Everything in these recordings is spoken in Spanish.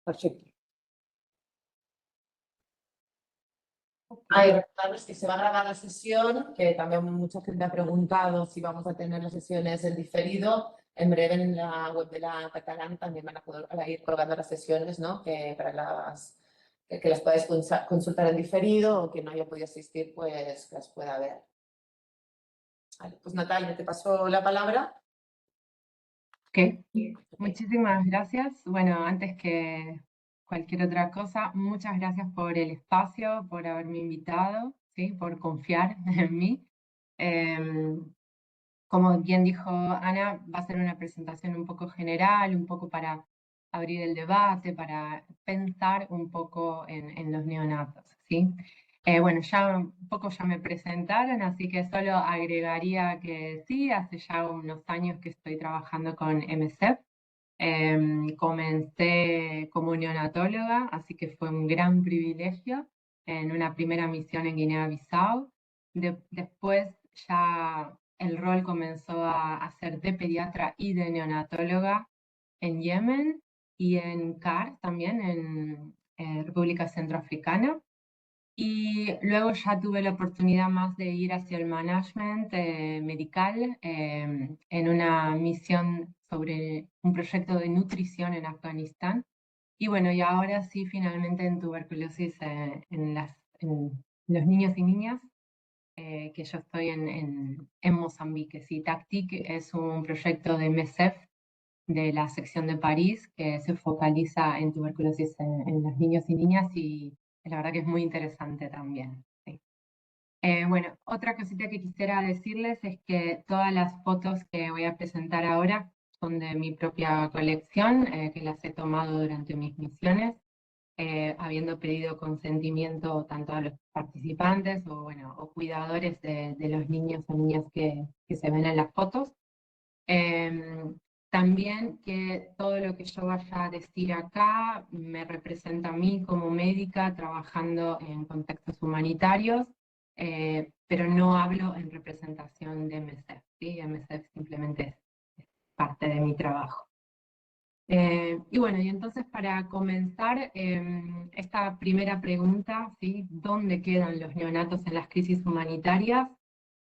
Perfecto. Hay recordarles que se va a grabar la sesión, que también mucha gente ha preguntado si vamos a tener las sesiones en diferido. En breve en la web de la Catalán también van a poder ir colgando las sesiones, ¿no? Que las podáis consultar en diferido o que no haya podido asistir, pues las pueda ver. Vale, pues Natalia, te paso la palabra. Ok, muchísimas gracias. Bueno, antes que cualquier otra cosa, muchas gracias por el espacio, por haberme invitado, ¿sí? Por confiar en mí. Como bien dijo Ana, va a ser una presentación un poco general, un poco para abrir el debate, para pensar un poco en los neonatos, ¿sí? Bueno, ya un poco ya me presentaron, así que solo agregaría que sí, hace ya unos años que estoy trabajando con MSF. Comencé como neonatóloga, así que fue un gran privilegio en una primera misión en Guinea-Bissau. Después ya el rol comenzó a ser de pediatra y de neonatóloga en Yemen y en CAR también, en República Centroafricana. Y luego ya tuve la oportunidad más de ir hacia el management medical en una misión sobre un proyecto de nutrición en Afganistán. Y bueno, y ahora sí, finalmente en tuberculosis en los niños y niñas, que yo estoy en Mozambique. Sí, TACTIC es un proyecto de MSF, de la sección de París, que se focaliza en tuberculosis en los niños y niñas, y la verdad que es muy interesante también. Sí. Bueno, otra cosita que quisiera decirles es que todas las fotos que voy a presentar ahora son de mi propia colección, que las he tomado durante mis misiones, habiendo pedido consentimiento tanto a los participantes o, bueno, o cuidadores de los niños o niñas que se ven en las fotos. También que todo lo que yo vaya a decir acá me representa a mí como médica trabajando en contextos humanitarios, pero no hablo en representación de MSF, ¿sí? MSF simplemente es parte de mi trabajo. Y bueno, y entonces para comenzar, esta primera pregunta, ¿sí? ¿Dónde quedan los neonatos en las crisis humanitarias?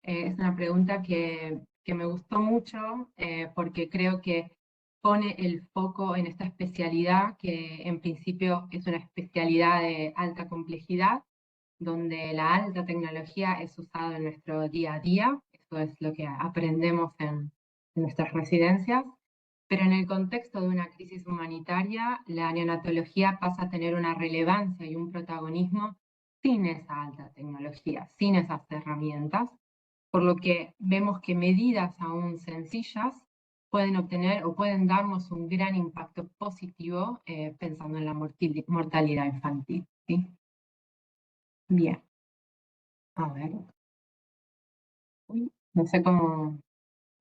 Es una pregunta que me gustó mucho porque creo que pone el foco en esta especialidad que en principio es una especialidad de alta complejidad, donde la alta tecnología es usada en nuestro día a día. Eso es lo que aprendemos en nuestras residencias. Pero en el contexto de una crisis humanitaria, la neonatología pasa a tener una relevancia y un protagonismo sin esa alta tecnología, sin esas herramientas, por lo que vemos que medidas aún sencillas pueden obtener o pueden darnos un gran impacto positivo pensando en la mortalidad infantil, ¿sí? Bien, a ver. Uy, no sé cómo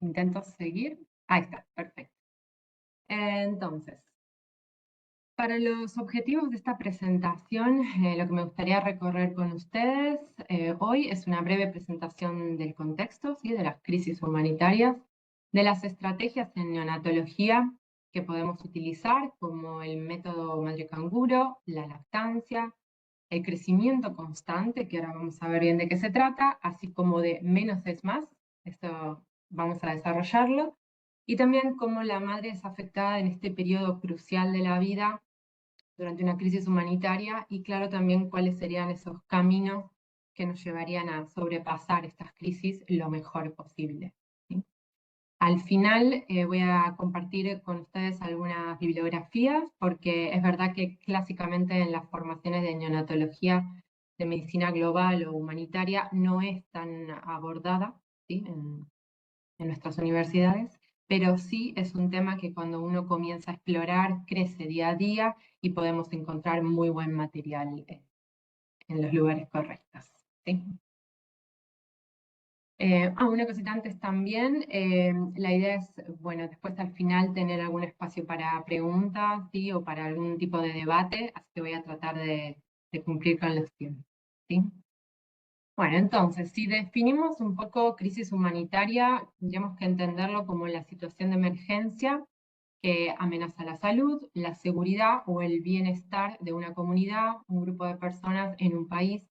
intento seguir. Ahí está, perfecto. Entonces, para los objetivos de esta presentación, lo que me gustaría recorrer con ustedes hoy es una breve presentación del contexto, ¿sí? De las crisis humanitarias, de las estrategias en neonatología que podemos utilizar, como el método madre canguro, la lactancia, el crecimiento constante, que ahora vamos a ver bien de qué se trata, así como de menos es más, esto vamos a desarrollarlo, y también cómo la madre es afectada en este periodo crucial de la vida durante una crisis humanitaria, y claro también cuáles serían esos caminos que nos llevarían a sobrepasar estas crisis lo mejor posible, ¿sí? Al final voy a compartir con ustedes algunas bibliografías, porque es verdad que clásicamente en las formaciones de neonatología de medicina global o humanitaria no es tan abordada, ¿sí? En nuestras universidades, pero sí es un tema que cuando uno comienza a explorar crece día a día y podemos encontrar muy buen material en los lugares correctos, ¿sí? Una cosita antes también, la idea es, bueno, después al final tener algún espacio para preguntas, ¿sí? O para algún tipo de debate, así que voy a tratar de cumplir con los tiempos, ¿sí? Bueno, entonces, si definimos un poco crisis humanitaria, tendríamos que entenderlo como la situación de emergencia que amenaza la salud, la seguridad o el bienestar de una comunidad, un grupo de personas en un país,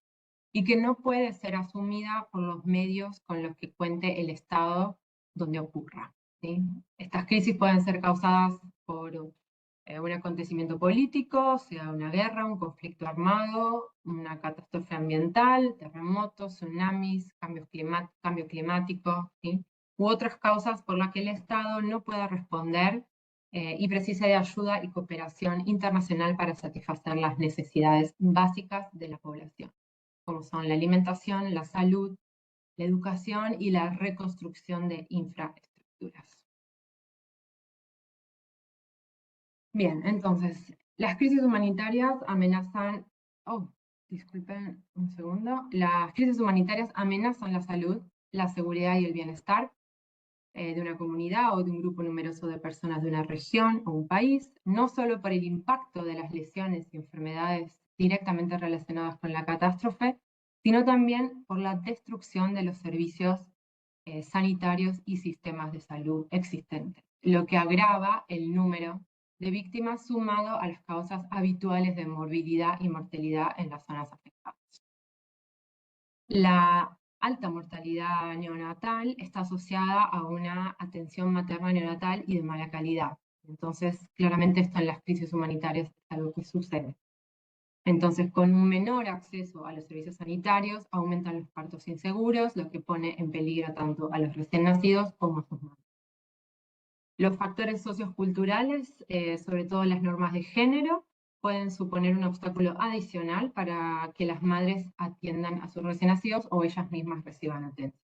y que no puede ser asumida por los medios con los que cuente el Estado donde ocurra, ¿sí? Estas crisis pueden ser causadas por un acontecimiento político, sea una guerra, un conflicto armado, una catástrofe ambiental, terremotos, tsunamis, cambio climático, ¿sí? U otras causas por las que el Estado no pueda responder y precisa de ayuda y cooperación internacional para satisfacer las necesidades básicas de la población, como son la alimentación, la salud, la educación y la reconstrucción de infraestructuras. Bien, entonces, las crisis humanitarias amenazan, disculpen un segundo, las crisis humanitarias amenazan la salud, la seguridad y el bienestar de una comunidad o de un grupo numeroso de personas de una región o un país, no solo por el impacto de las lesiones y enfermedades directamente relacionadas con la catástrofe, sino también por la destrucción de los servicios sanitarios y sistemas de salud existentes, lo que agrava el número de víctimas sumado a las causas habituales de morbilidad y mortalidad en las zonas afectadas. La alta mortalidad neonatal está asociada a una atención materna neonatal y de mala calidad. Entonces, claramente esto en las crisis humanitarias es algo que sucede. Entonces, con un menor acceso a los servicios sanitarios, aumentan los partos inseguros, lo que pone en peligro tanto a los recién nacidos como a sus madres. Los factores socioculturales, sobre todo las normas de género, pueden suponer un obstáculo adicional para que las madres atiendan a sus recién nacidos o ellas mismas reciban atención.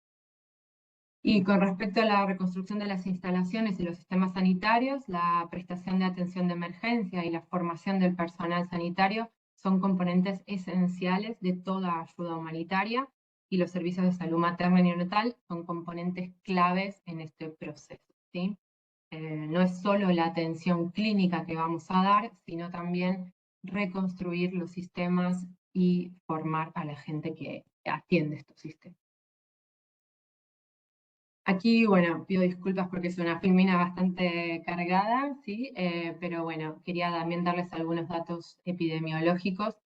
Y con respecto a la reconstrucción de las instalaciones y los sistemas sanitarios, la prestación de atención de emergencia y la formación del personal sanitario son componentes esenciales de toda ayuda humanitaria, y los servicios de salud materna y neonatal son componentes claves en este proceso, ¿sí? No es solo la atención clínica que vamos a dar, sino también reconstruir los sistemas y formar a la gente que atiende estos sistemas. Aquí, bueno, pido disculpas porque es una filmina bastante cargada, ¿sí? Pero bueno, quería también darles algunos datos epidemiológicos.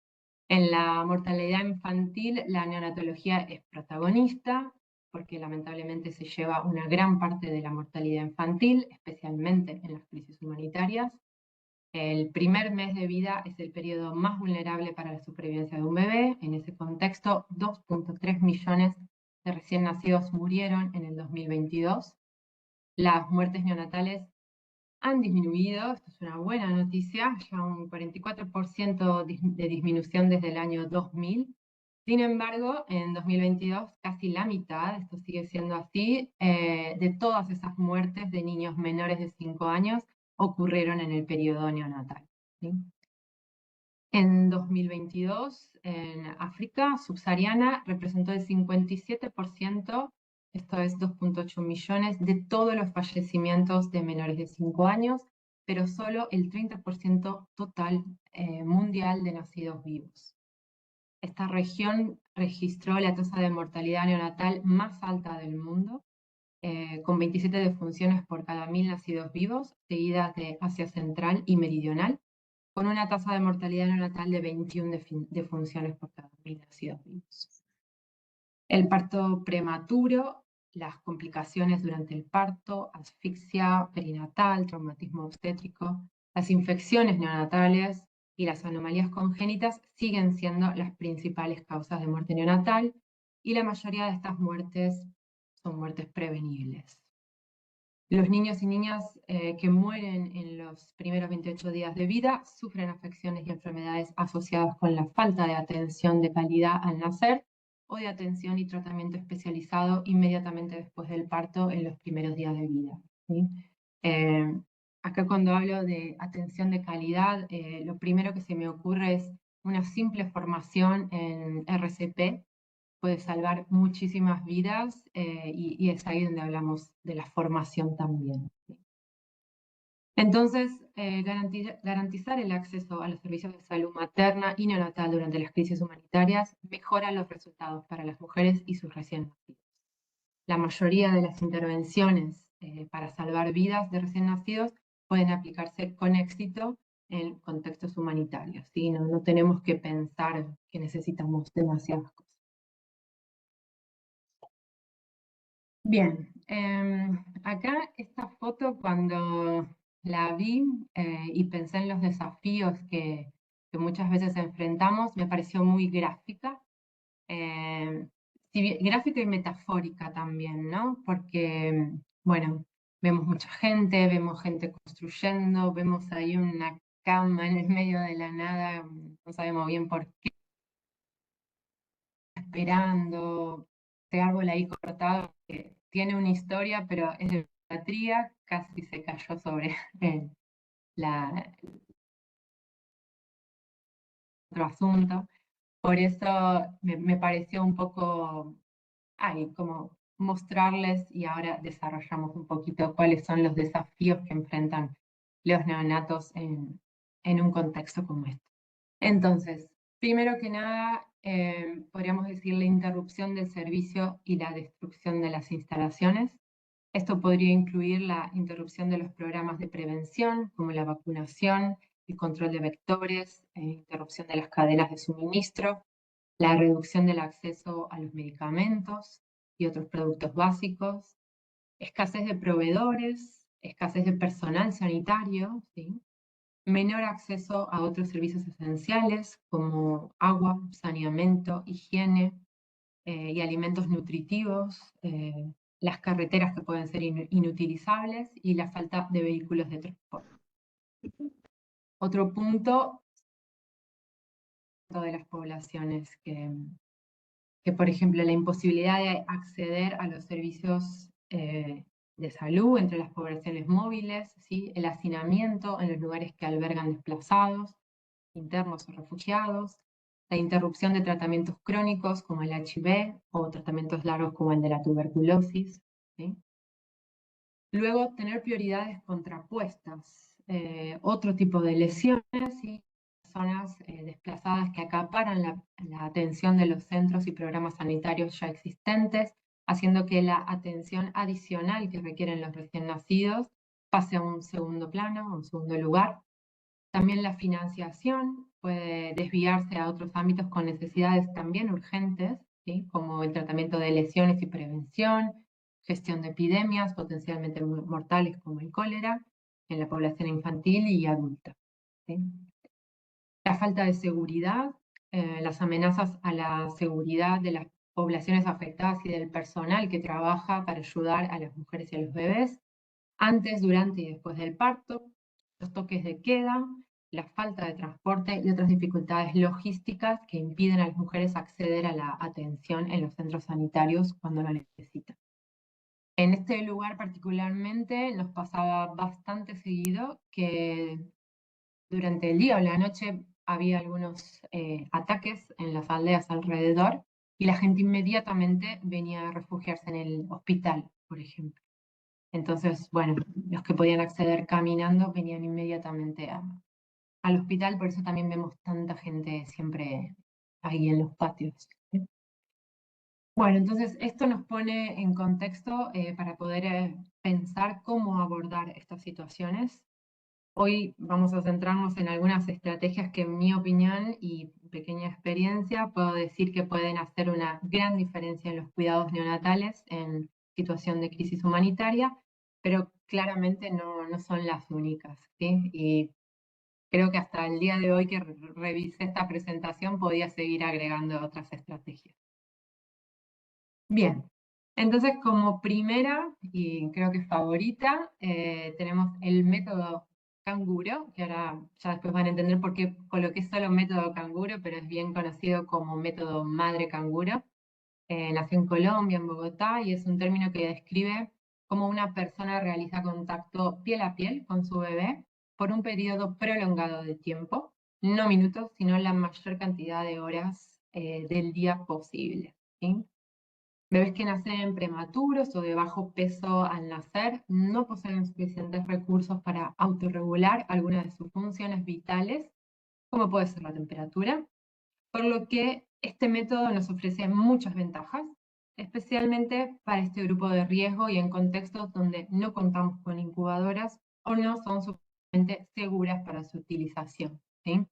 En la mortalidad infantil, la neonatología es protagonista, porque lamentablemente se lleva una gran parte de la mortalidad infantil, especialmente en las crisis humanitarias. El primer mes de vida es el periodo más vulnerable para la supervivencia de un bebé. En ese contexto, 2.3 millones de recién nacidos murieron en el 2022. Las muertes neonatales han disminuido, esto es una buena noticia, ya un 44% de disminución desde el año 2000. Sin embargo, en 2022, casi la mitad, esto sigue siendo así, de todas esas muertes de niños menores de 5 años ocurrieron en el periodo neonatal, ¿sí? En 2022, en África subsahariana, representó el 57%, esto es 2.8 millones, de todos los fallecimientos de menores de 5 años, pero solo el 30% total mundial de nacidos vivos. Esta región registró la tasa de mortalidad neonatal más alta del mundo, con 27 defunciones por cada 1000 nacidos vivos, seguidas de Asia Central y Meridional, con una tasa de mortalidad neonatal de 21 defunciones por cada 1000 nacidos vivos. El parto prematuro, las complicaciones durante el parto, asfixia perinatal, traumatismo obstétrico, las infecciones neonatales y las anomalías congénitas siguen siendo las principales causas de muerte neonatal, y la mayoría de estas muertes son muertes prevenibles. Los niños y niñas que mueren en los primeros 28 días de vida sufren afecciones y enfermedades asociadas con la falta de atención de calidad al nacer o de atención y tratamiento especializado inmediatamente después del parto en los primeros días de vida, ¿sí? Acá cuando hablo de atención de calidad, lo primero que se me ocurre es una simple formación en RCP, puede salvar muchísimas vidas y es ahí donde hablamos de la formación también. Entonces, garantizar el acceso a los servicios de salud materna y neonatal durante las crisis humanitarias mejora los resultados para las mujeres y sus recién nacidos. La mayoría de las intervenciones para salvar vidas de recién nacidos pueden aplicarse con éxito en contextos humanitarios, ¿sí? No tenemos que pensar que necesitamos demasiadas cosas. Bien, acá esta foto cuando la vi y pensé en los desafíos que muchas veces enfrentamos, me pareció muy gráfica. Gráfica y metafórica también, ¿no? Porque, bueno, vemos gente construyendo, vemos ahí una cama en el medio de la nada, no sabemos bien por qué, esperando, este árbol ahí cortado, que tiene una historia, pero es de pediatría, casi se cayó sobre la, otro asunto. Por eso me pareció un poco ahí, como mostrarles y ahora desarrollamos un poquito cuáles son los desafíos que enfrentan los neonatos en un contexto como este. Entonces, primero que nada, podríamos decir la interrupción del servicio y la destrucción de las instalaciones. Esto podría incluir la interrupción de los programas de prevención, como la vacunación, el control de vectores, interrupción de las cadenas de suministro, la reducción del acceso a los medicamentos y otros productos básicos, escasez de proveedores, escasez de personal sanitario, ¿sí? Menor acceso a otros servicios esenciales como agua, saneamiento, higiene y alimentos nutritivos, las carreteras que pueden ser inutilizables y la falta de vehículos de transporte. Otro punto de las poblaciones que, por ejemplo, la imposibilidad de acceder a los servicios de salud entre las poblaciones móviles, ¿sí? El hacinamiento en los lugares que albergan desplazados, internos o refugiados, la interrupción de tratamientos crónicos como el HIV o tratamientos largos como el de la tuberculosis, ¿sí? Luego, tener prioridades contrapuestas, otro tipo de lesiones, ¿sí? Personas desplazadas que acaparan la atención de los centros y programas sanitarios ya existentes, haciendo que la atención adicional que requieren los recién nacidos pase a un segundo plano, a un segundo lugar. También la financiación puede desviarse a otros ámbitos con necesidades también urgentes, ¿sí? Como el tratamiento de lesiones y prevención, gestión de epidemias potencialmente mortales como el cólera en la población infantil y adulta, ¿sí? La falta de seguridad, las amenazas a la seguridad de las poblaciones afectadas y del personal que trabaja para ayudar a las mujeres y a los bebés, antes, durante y después del parto, los toques de queda, la falta de transporte y otras dificultades logísticas que impiden a las mujeres acceder a la atención en los centros sanitarios cuando lo necesitan. En este lugar particularmente nos pasaba bastante seguido que durante el día o la noche había algunos ataques en las aldeas alrededor y la gente inmediatamente venía a refugiarse en el hospital, por ejemplo. Entonces, bueno, los que podían acceder caminando venían inmediatamente al hospital, por eso también vemos tanta gente siempre ahí en los patios. Bueno, entonces esto nos pone en contexto para poder pensar cómo abordar estas situaciones. Hoy vamos a centrarnos en algunas estrategias que en mi opinión y pequeña experiencia puedo decir que pueden hacer una gran diferencia en los cuidados neonatales en situación de crisis humanitaria, pero claramente no son las únicas, ¿sí? Y creo que hasta el día de hoy que revisé esta presentación podía seguir agregando otras estrategias. Bien, entonces como primera, y creo que favorita, tenemos el método canguro, que ahora ya después van a entender por qué coloqué solo método canguro, pero es bien conocido como método madre canguro. Nació en Colombia, en Bogotá, y es un término que describe cómo una persona realiza contacto piel a piel con su bebé por un periodo prolongado de tiempo, no minutos, sino la mayor cantidad de horas del día posible, ¿sí? Bebés que nacen prematuros o de bajo peso al nacer no poseen suficientes recursos para autorregular algunas de sus funciones vitales, como puede ser la temperatura, por lo que este método nos ofrece muchas ventajas, especialmente para este grupo de riesgo y en contextos donde no contamos con incubadoras o no son suficientemente seguras para su utilización, ¿sí?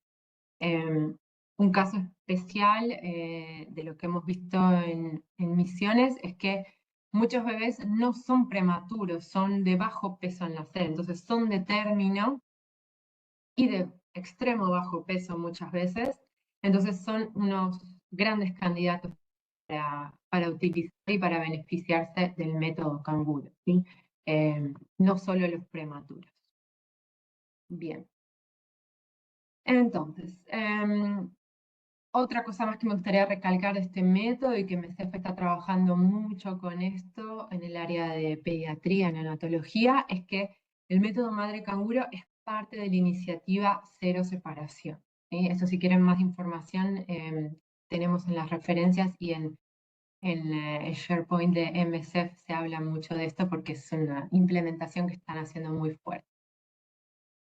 Un caso especial de lo que hemos visto en misiones es que muchos bebés no son prematuros, son de bajo peso al nacer, entonces son de término y de extremo bajo peso muchas veces, entonces son unos grandes candidatos para utilizar y para beneficiarse del método canguro, ¿sí? No solo los prematuros. Bien. Entonces, otra cosa más que me gustaría recalcar de este método y que MSF está trabajando mucho con esto en el área de pediatría, neonatología, es que el método madre canguro es parte de la iniciativa Cero Separación, ¿sí? Eso, si quieren más información, tenemos en las referencias y en el SharePoint de MSF se habla mucho de esto porque es una implementación que están haciendo muy fuerte.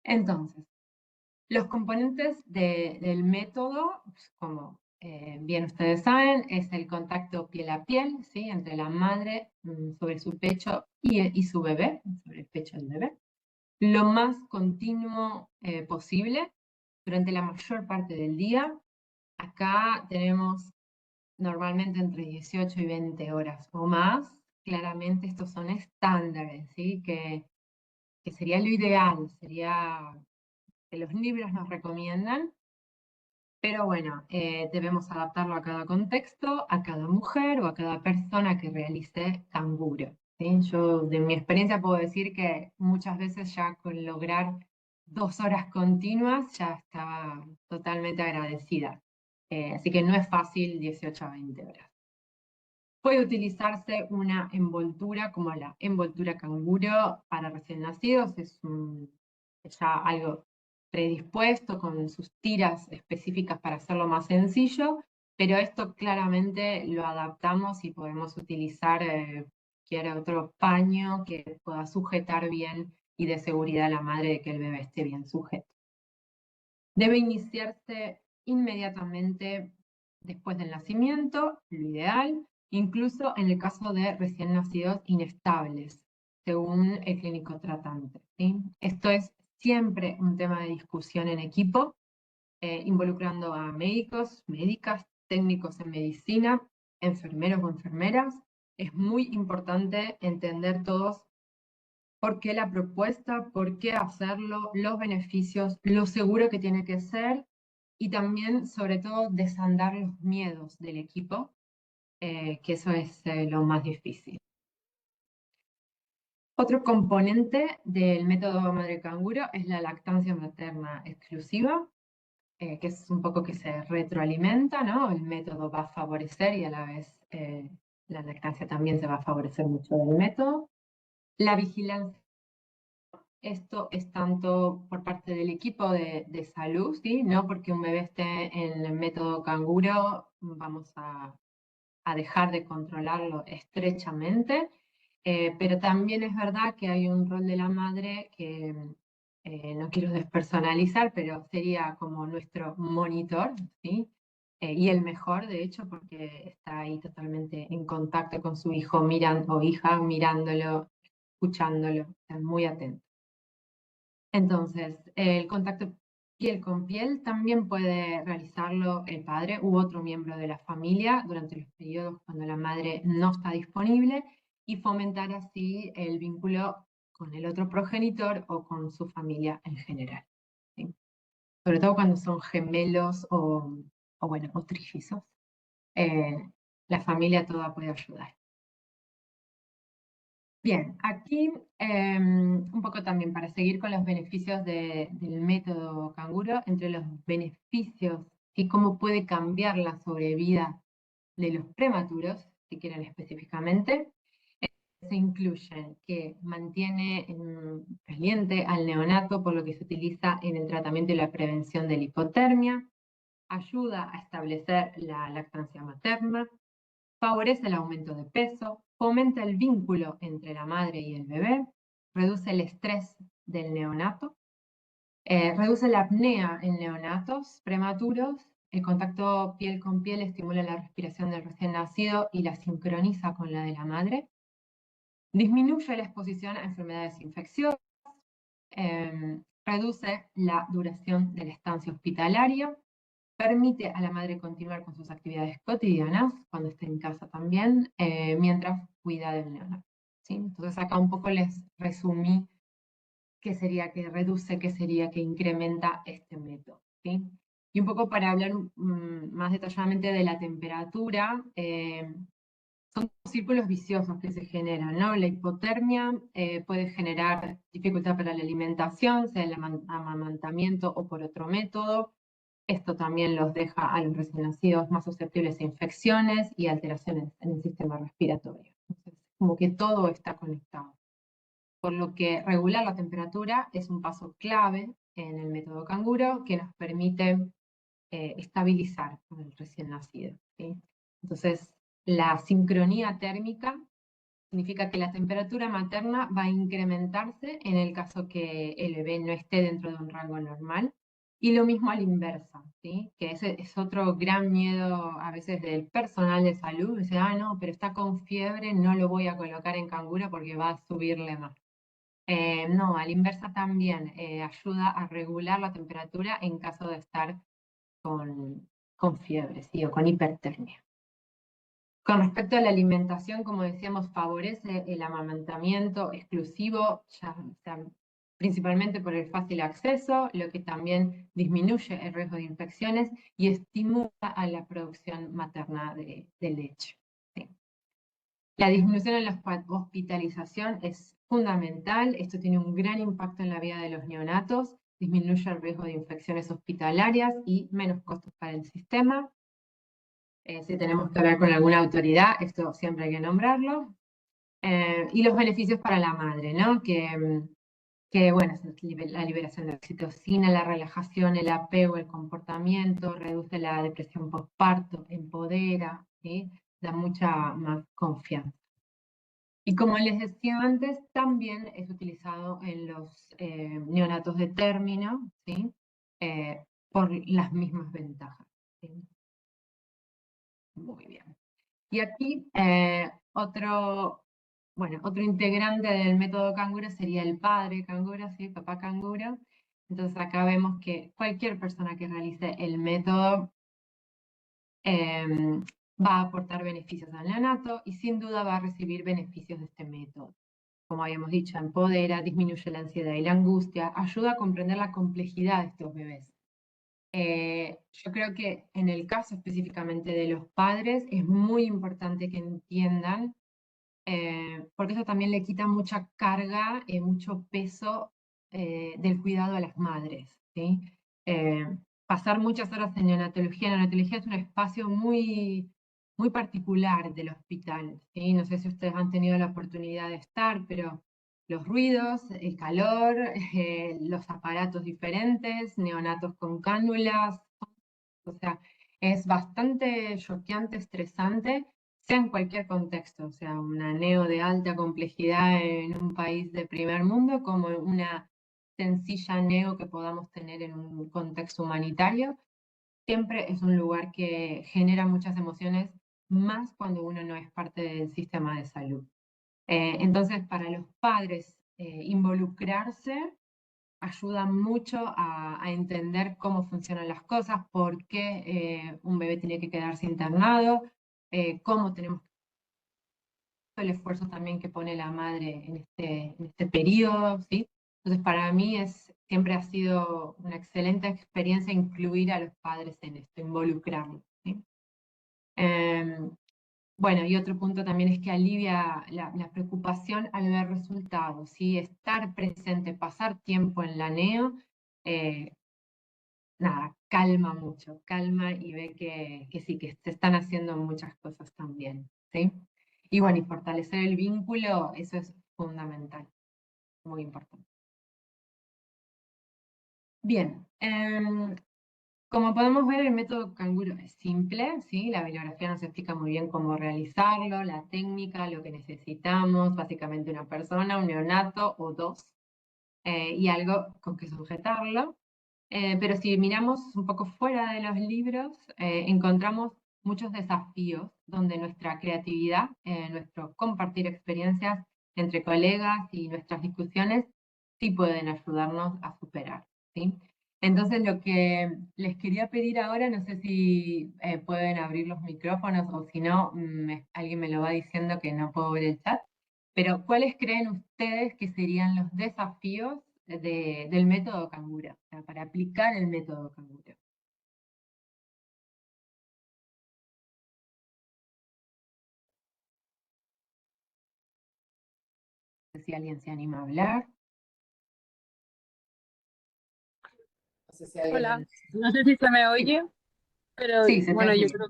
Entonces, los componentes del método, pues, como bien ustedes saben, es el contacto piel a piel, ¿sí? Entre la madre sobre su pecho y su bebé, sobre el pecho del bebé, lo más continuo posible durante la mayor parte del día. Acá tenemos normalmente entre 18 y 20 horas o más. Claramente estos son estándares, ¿sí? Que sería lo ideal, sería que los libros nos recomiendan, pero bueno, debemos adaptarlo a cada contexto, a cada mujer o a cada persona que realice canguro, ¿sí? Yo de mi experiencia puedo decir que muchas veces ya con lograr 2 horas continuas ya estaba totalmente agradecida. Así que no es fácil 18 a 20 horas. Puede utilizarse una envoltura como la envoltura canguro para recién nacidos, es ya algo predispuesto con sus tiras específicas para hacerlo más sencillo, pero esto claramente lo adaptamos y podemos utilizar cualquier otro paño que pueda sujetar bien y de seguridad a la madre de que el bebé esté bien sujeto. Debe iniciarse inmediatamente después del nacimiento, lo ideal, incluso en el caso de recién nacidos inestables, según el clínico tratante, ¿sí? Esto es siempre un tema de discusión en equipo, involucrando a médicos, médicas, técnicos en medicina, enfermeros o enfermeras. Es muy importante entender todos por qué la propuesta, por qué hacerlo, los beneficios, lo seguro que tiene que ser y también, sobre todo, desandar los miedos del equipo, que eso es lo más difícil. Otro componente del método madre canguro es la lactancia materna exclusiva, que es un poco que se retroalimenta, ¿no? El método va a favorecer y a la vez la lactancia también se va a favorecer mucho del método. La vigilancia. Esto es tanto por parte del equipo de salud, ¿sí? No porque un bebé esté en el método canguro vamos a dejar de controlarlo estrechamente, pero también es verdad que hay un rol de la madre que no quiero despersonalizar, pero sería como nuestro monitor, ¿sí? Y el mejor, de hecho, porque está ahí totalmente en contacto con su hijo o hija, mirándolo, escuchándolo, está muy atento. Entonces, el contacto piel con piel también puede realizarlo el padre u otro miembro de la familia durante los periodos cuando la madre no está disponible y fomentar así el vínculo con el otro progenitor o con su familia en general, ¿sí? Sobre todo cuando son gemelos o trillizos. La familia toda puede ayudar. Bien, aquí un poco también para seguir con los beneficios del método canguro, entre los beneficios y cómo puede cambiar la sobrevida de los prematuros, si quieren específicamente, se incluyen que mantiene caliente al neonato, por lo que se utiliza en el tratamiento y la prevención de la hipotermia, ayuda a establecer la lactancia materna, favorece el aumento de peso, fomenta el vínculo entre la madre y el bebé, reduce el estrés del neonato, reduce la apnea en neonatos prematuros, el contacto piel con piel estimula la respiración del recién nacido y la sincroniza con la de la madre, disminuye la exposición a enfermedades infecciosas, reduce la duración de la estancia hospitalaria, permite a la madre continuar con sus actividades cotidianas, cuando esté en casa también, mientras cuida del neonato, ¿sí? Entonces acá un poco les resumí qué sería que reduce, qué sería que incrementa este método, ¿sí? Y un poco para hablar más detalladamente de la temperatura, son círculos viciosos que se generan, ¿no? La hipotermia puede generar dificultad para la alimentación, sea el amamantamiento o por otro método. Esto también los deja a los recién nacidos más susceptibles a infecciones y alteraciones en el sistema respiratorio. Entonces, como que todo está conectado. Por lo que regular la temperatura es un paso clave en el método canguro que nos permite estabilizar con el recién nacido, ¿sí? Entonces, la sincronía térmica significa que la temperatura materna va a incrementarse en el caso que el bebé no esté dentro de un rango normal. Y lo mismo a la inversa, ¿sí? Que ese es otro gran miedo a veces del personal de salud. Dice, no, pero está con fiebre, no lo voy a colocar en canguro porque va a subirle más. No, a la inversa también ayuda a regular la temperatura en caso de estar con fiebre, ¿sí? O con hipertermia. Con respecto a la alimentación, como decíamos, favorece el amamantamiento exclusivo, ya, o sea, principalmente por el fácil acceso, lo que también disminuye el riesgo de infecciones y estimula a la producción materna de leche. ¿Sí? La disminución en la hospitalización es fundamental. Esto tiene un gran impacto en la vida de los neonatos, disminuye el riesgo de infecciones hospitalarias y menos costos para el sistema. Si tenemos que hablar con alguna autoridad, esto siempre hay que nombrarlo. Y los beneficios para la madre, ¿no? Que bueno, la liberación de oxitocina, la relajación, el apego, el comportamiento, reduce la depresión postparto, empodera, ¿sí? Da mucha más confianza. Y como les decía antes, también es utilizado en los neonatos de término, ¿sí? Por las mismas ventajas, ¿sí? Muy bien. Y aquí otro integrante del método canguro sería el padre canguro, ¿sí? Papá canguro. Entonces acá vemos que cualquier persona que realice el método va a aportar beneficios al neonato y sin duda va a recibir beneficios de este método. Como habíamos dicho, empodera, disminuye la ansiedad y la angustia, ayuda a comprender la complejidad de estos bebés. Yo creo que en el caso específicamente de los padres es muy importante que entiendan, porque eso también le quita mucha carga, mucho peso del cuidado a las madres, ¿sí? Pasar muchas horas en neonatología. Neonatología es un espacio muy, muy particular del hospital, ¿sí? No sé si ustedes han tenido la oportunidad de estar, pero los ruidos, el calor, los aparatos diferentes, neonatos con cánulas, o sea, es bastante choqueante, estresante, sea en cualquier contexto, o sea, una neo de alta complejidad en un país de primer mundo, como una sencilla neo que podamos tener en un contexto humanitario, siempre es un lugar que genera muchas emociones, más cuando uno no es parte del sistema de salud. Entonces, para los padres, involucrarse ayuda mucho a entender cómo funcionan las cosas, por qué un bebé tiene que quedarse internado, cómo tenemos el esfuerzo también que pone la madre en este periodo, ¿sí? Entonces, para mí siempre ha sido una excelente experiencia incluir a los padres en esto, involucrarlos, ¿sí? Bueno, y otro punto también es que alivia la preocupación al ver resultados, ¿sí? Estar presente, pasar tiempo en la NEO, nada, calma mucho, calma y ve que sí, que se están haciendo muchas cosas también, ¿sí? Y bueno, y fortalecer el vínculo, eso es fundamental, muy importante. Bien, como podemos ver, el método canguro es simple, ¿sí? La bibliografía nos explica muy bien cómo realizarlo, la técnica, lo que necesitamos, básicamente una persona, un neonato o dos, y algo con que sujetarlo. Pero si miramos un poco fuera de los libros, encontramos muchos desafíos donde nuestra creatividad, nuestro compartir experiencias entre colegas y nuestras discusiones sí pueden ayudarnos a superar, ¿sí? Entonces lo que les quería pedir ahora, no sé si pueden abrir los micrófonos o si no, alguien me lo va diciendo que no puedo ver el chat, pero ¿cuáles creen ustedes que serían los desafíos del método canguro, o sea, para aplicar el método canguro? No sé si alguien se anima a hablar. No sé si Hola, alguien... no sé si se me Sí, oye, pero sí, se te bueno, oye yo bien. creo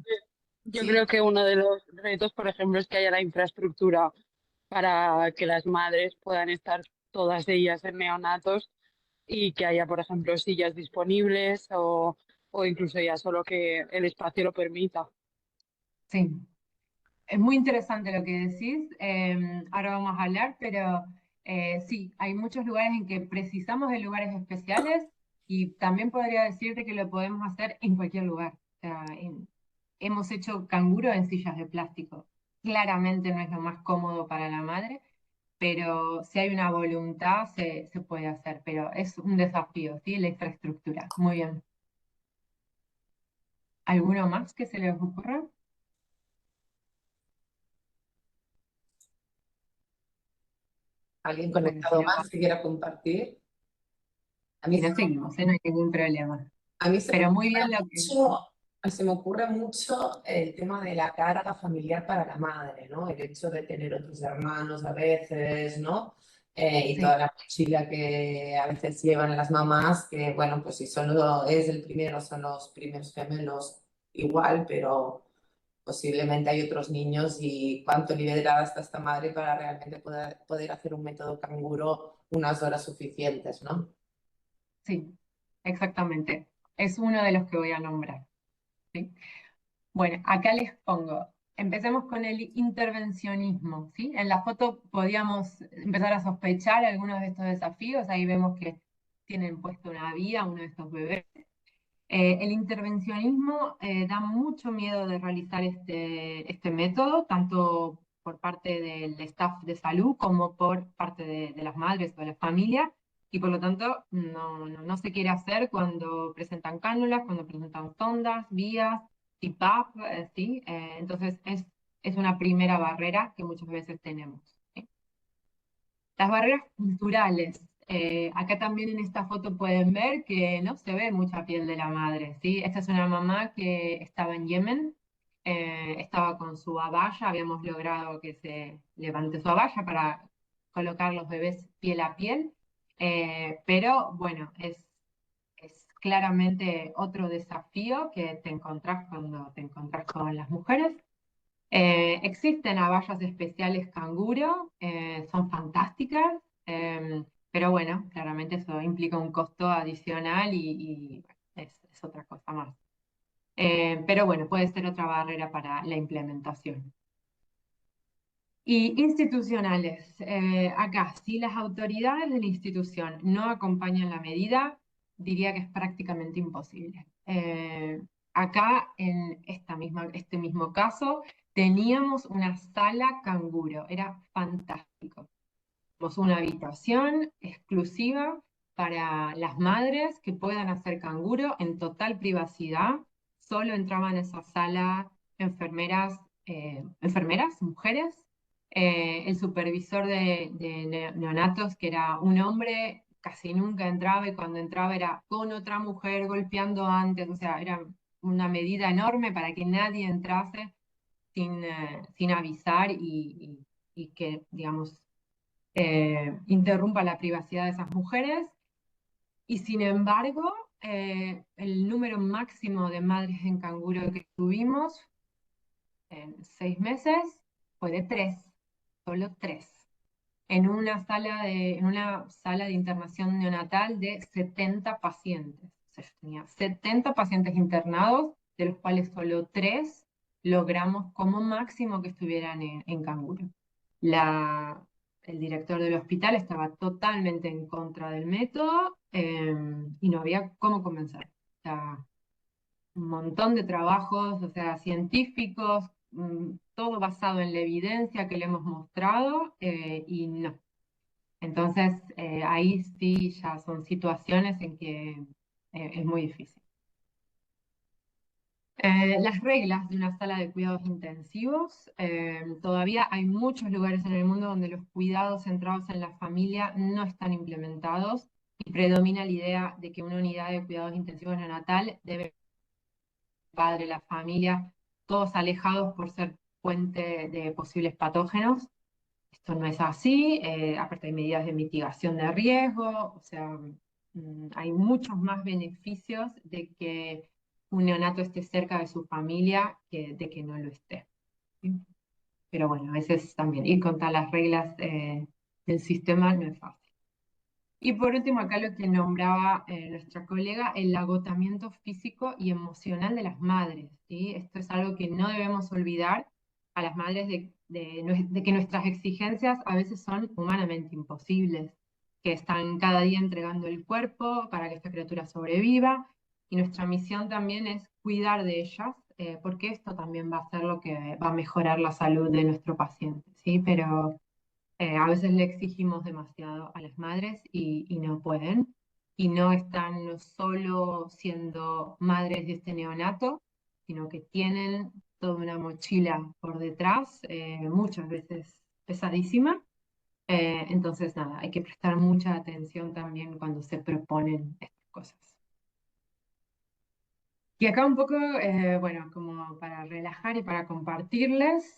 yo Sí, creo que uno de los retos, por ejemplo, es que haya la infraestructura para que las madres puedan estar todas ellas en neonatos y que haya, por ejemplo, sillas disponibles o incluso ya solo que el espacio lo permita. Sí. Es muy interesante lo que decís, ahora vamos a hablar, pero sí, hay muchos lugares en que precisamos de lugares especiales y también podría decirte que lo podemos hacer en cualquier lugar. O sea, hemos hecho canguro en sillas de plástico. Claramente no es lo más cómodo para la madre, pero si hay una voluntad se puede hacer, pero es un desafío, ¿sí? La infraestructura. Muy bien. ¿Alguno más que se les ocurra? alguien Bueno, si conectado no, más que quiera compartir. A mí si no seguimos, no hay ningún problema. A mí se me Pero muy ocurre bien lo que... mucho, se me ocurre mucho el tema de la carga familiar para la madre, ¿no? El hecho de tener otros hermanos a veces, ¿no? Y Sí, toda la mochila que a veces llevan las mamás, que bueno, pues si solo es el primero, son los primeros gemelos, igual, pero posiblemente hay otros niños y cuánto liderada está esta madre para realmente poder hacer un método canguro unas horas suficientes, ¿no? sí, exactamente. Es uno de los que voy a nombrar, ¿sí? Bueno, acá les pongo. Empecemos con el intervencionismo, ¿sí? En la foto podíamos empezar a sospechar algunos de estos desafíos. Ahí vemos que tienen puesto una vía, uno de estos bebés. El intervencionismo da mucho miedo de realizar este método, tanto por parte del staff de salud como por parte de las madres o de la familia, y por lo tanto no se quiere hacer cuando presentan cánulas, cuando presentan sondas, vías, CPAP, ¿sí? Entonces es una primera barrera que muchas veces tenemos, ¿sí? Las barreras culturales. Acá también en esta foto pueden ver que no se ve mucha piel de la madre, ¿sí? Esta es una mamá que estaba en Yemen, estaba con su abaya, habíamos logrado que se levante su abaya para colocar los bebés piel a piel, pero bueno, es claramente otro desafío que te encontrás cuando te encontrás con las mujeres. Existen abayas especiales canguro, son fantásticas, pero bueno, claramente eso implica un costo adicional y es otra cosa más. Pero bueno, puede ser otra barrera para la implementación. Y institucionales, acá, si las autoridades de la institución no acompañan la medida, diría que es prácticamente imposible. Acá, en este mismo caso, teníamos una sala canguro, era fantástico. Tenemos una habitación exclusiva para las madres que puedan hacer canguro en total privacidad. Solo entraban a esa sala enfermeras, mujeres. El supervisor de neonatos, que era un hombre, casi nunca entraba y cuando entraba era con otra mujer golpeando antes. O sea, era una medida enorme para que nadie entrase sin avisar y que, digamos, interrumpa la privacidad de esas mujeres. Y sin embargo, el número máximo de madres en canguro que tuvimos en 6 meses fue de 3, solo 3, en una sala de internación neonatal de 70 pacientes. O sea, yo tenía 70 pacientes internados, de los cuales solo 3 logramos como máximo que estuvieran en canguro. El director del hospital estaba totalmente en contra del método y no había cómo convencer. O sea, un montón de trabajos, o sea, científicos, todo basado en la evidencia que le hemos mostrado y no. Entonces, ahí sí ya son situaciones en que es muy difícil. Las reglas de una sala de cuidados intensivos. Todavía hay muchos lugares en el mundo donde los cuidados centrados en la familia no están implementados y predomina la idea de que una unidad de cuidados intensivos neonatal debe ser el padre, la familia, todos alejados por ser fuente de posibles patógenos. Esto no es así, aparte hay medidas de mitigación de riesgo, o sea, hay muchos más beneficios de que un neonato esté cerca de su familia que de que no lo esté. ¿Sí? Pero bueno, a veces también ir contra las reglas del sistema no es fácil. Y por último, acá lo que nombraba nuestra colega, el agotamiento físico y emocional de las madres. ¿Sí? Esto es algo que no debemos olvidar a las madres de que nuestras exigencias a veces son humanamente imposibles, que están cada día entregando el cuerpo para que esta criatura sobreviva. Y nuestra misión también es cuidar de ellas, porque esto también va a ser lo que va a mejorar la salud de nuestro paciente. ¿Sí? Pero a veces le exigimos demasiado a las madres y no pueden. Y no están no solo siendo madres de este neonato, sino que tienen toda una mochila por detrás, muchas veces pesadísima. Entonces, nada, hay que prestar mucha atención también cuando se proponen estas cosas. Y acá un poco, bueno, como para relajar y para compartirles,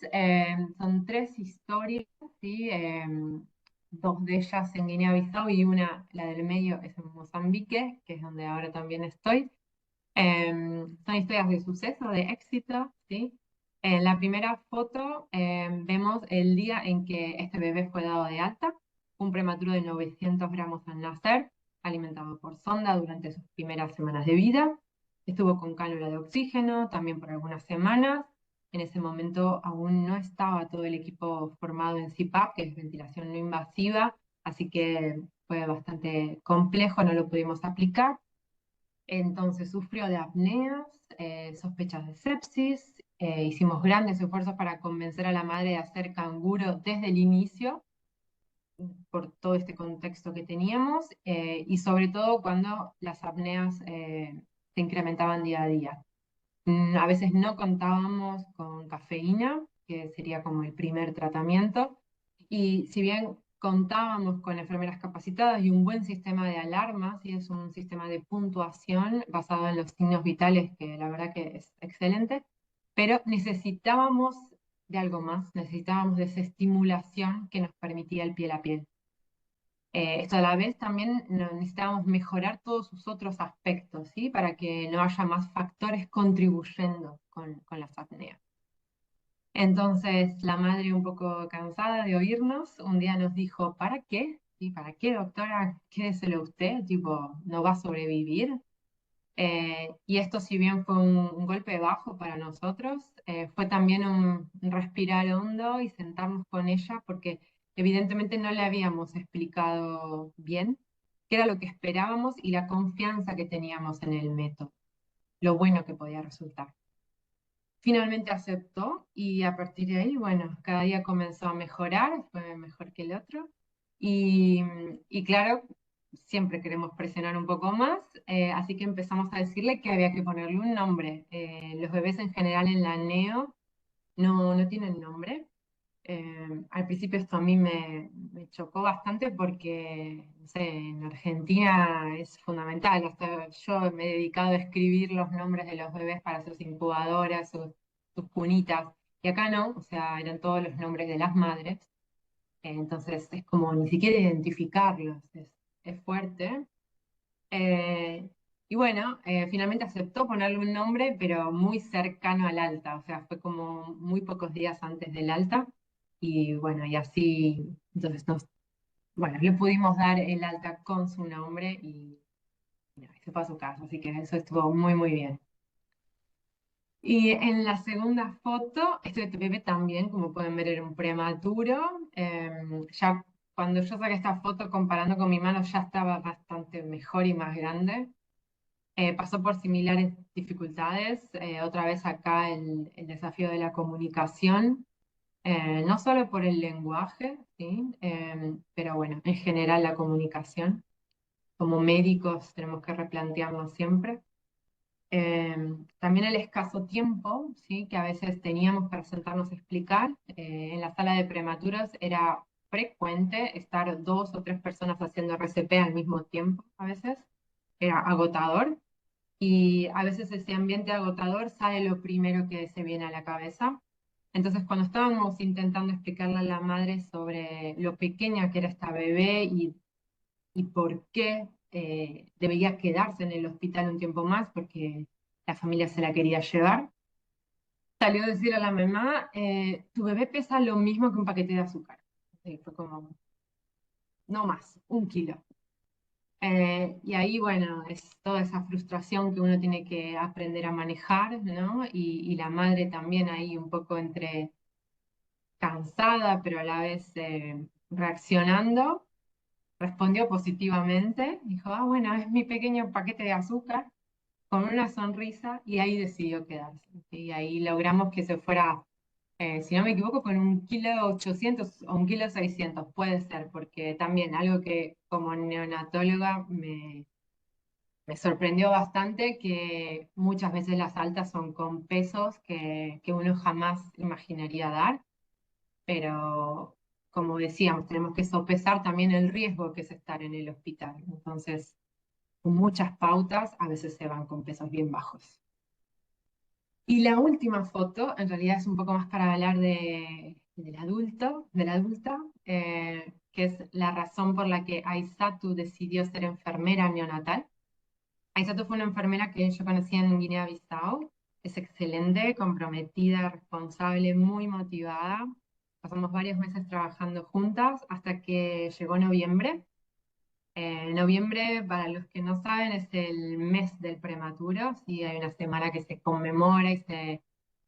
son 3 historias, ¿sí? Dos de ellas en Guinea-Bissau y una, la del medio, es en Mozambique, que es donde ahora también estoy. Son historias de suceso, de éxito, ¿sí? En la primera foto vemos el día en que este bebé fue dado de alta, un prematuro de 900 gramos al nacer, alimentado por sonda durante sus primeras semanas de vida. Estuvo con cánula de oxígeno también por algunas semanas. En ese momento aún no estaba todo el equipo formado en CPAP, que es ventilación no invasiva, así que fue bastante complejo, no lo pudimos aplicar. Entonces sufrió de apneas, sospechas de sepsis, hicimos grandes esfuerzos para convencer a la madre de hacer canguro desde el inicio, por todo este contexto que teníamos, y sobre todo cuando las apneas se incrementaban día a día. A veces no contábamos con cafeína, que sería como el primer tratamiento, y si bien contábamos con enfermeras capacitadas y un buen sistema de alarmas, y es un sistema de puntuación basado en los signos vitales, que la verdad que es excelente, pero necesitábamos de algo más, necesitábamos de esa estimulación que nos permitía el piel a piel. Esto a la vez también necesitábamos mejorar todos sus otros aspectos, ¿sí? Para que no haya más factores contribuyendo con las apneas. Entonces, la madre, un poco cansada de oírnos, un día nos dijo, ¿para qué? ¿Sí? ¿Para qué, doctora? Quédeselo usted, tipo, no va a sobrevivir. Y esto, si bien fue un golpe bajo para nosotros, fue también un respirar hondo y sentarnos con ella, porque evidentemente no le habíamos explicado bien qué era lo que esperábamos y la confianza que teníamos en el método, lo bueno que podía resultar. Finalmente aceptó y a partir de ahí, bueno, cada día comenzó a mejorar, fue mejor que el otro. Y, y claro, siempre queremos presionar un poco más, así que empezamos a decirle que había que ponerle un nombre. Los bebés en general en la NEO no tienen nombre. Al principio esto a mí me chocó bastante porque, no sé, en Argentina es fundamental. Hasta yo me he dedicado a escribir los nombres de los bebés para sus incubadoras, sus cunitas. Y acá no, o sea, eran todos los nombres de las madres. Entonces es como ni siquiera identificarlos, es fuerte. Eh, y bueno, finalmente aceptó ponerle un nombre, pero muy cercano al alta, o sea, fue como muy pocos días antes del alta. Y bueno, y así, entonces bueno, le pudimos dar el alta con su nombre y se fue a su casa, así que eso estuvo muy, muy bien. Y en la segunda foto, este bebé también, como pueden ver, era un prematuro. Ya cuando yo saqué esta foto comparando con mi mano, ya estaba bastante mejor y más grande. Pasó por similares dificultades. Otra vez acá el desafío de la comunicación. no solo por el lenguaje, ¿sí? Pero bueno, en general la comunicación. Como médicos tenemos que replantearnos siempre. También el escaso tiempo, ¿sí? Que a veces teníamos para sentarnos a explicar. En la sala de prematuros era frecuente estar 2 o 3 personas haciendo RCP al mismo tiempo, a veces. Era agotador. Y a veces ese ambiente agotador sale lo primero que se viene a la cabeza. Entonces, cuando estábamos intentando explicarle a la madre sobre lo pequeña que era esta bebé y por qué debía quedarse en el hospital un tiempo más, porque la familia se la quería llevar, salió a decir a la mamá, tu bebé pesa lo mismo que un paquete de azúcar. Y fue como, no más, 1 kilo. Y ahí, bueno, es toda esa frustración que uno tiene que aprender a manejar, ¿no? Y la madre también ahí un poco entre cansada, pero a la vez reaccionando, respondió positivamente, dijo, ah, bueno, es mi pequeño paquete de azúcar, con una sonrisa, y ahí decidió quedarse. Y ahí logramos que se fuera, si no me equivoco, con 1,8 kilos o 1,6 kilos, puede ser, porque también algo que como neonatóloga me sorprendió bastante que muchas veces las altas son con pesos que uno jamás imaginaría dar, pero como decíamos, tenemos que sopesar también el riesgo que es estar en el hospital. Entonces, con muchas pautas, a veces se van con pesos bien bajos. Y la última foto, en realidad es un poco más para hablar del adulto, de la adulta, que es la razón por la que Aisatu decidió ser enfermera neonatal. Aisatu fue una enfermera que yo conocí en Guinea-Bissau. Es excelente, comprometida, responsable, muy motivada. Pasamos varios meses trabajando juntas hasta que llegó noviembre. Noviembre, para los que no saben, es el mes del prematuro. ¿Sí? Hay una semana que se conmemora y se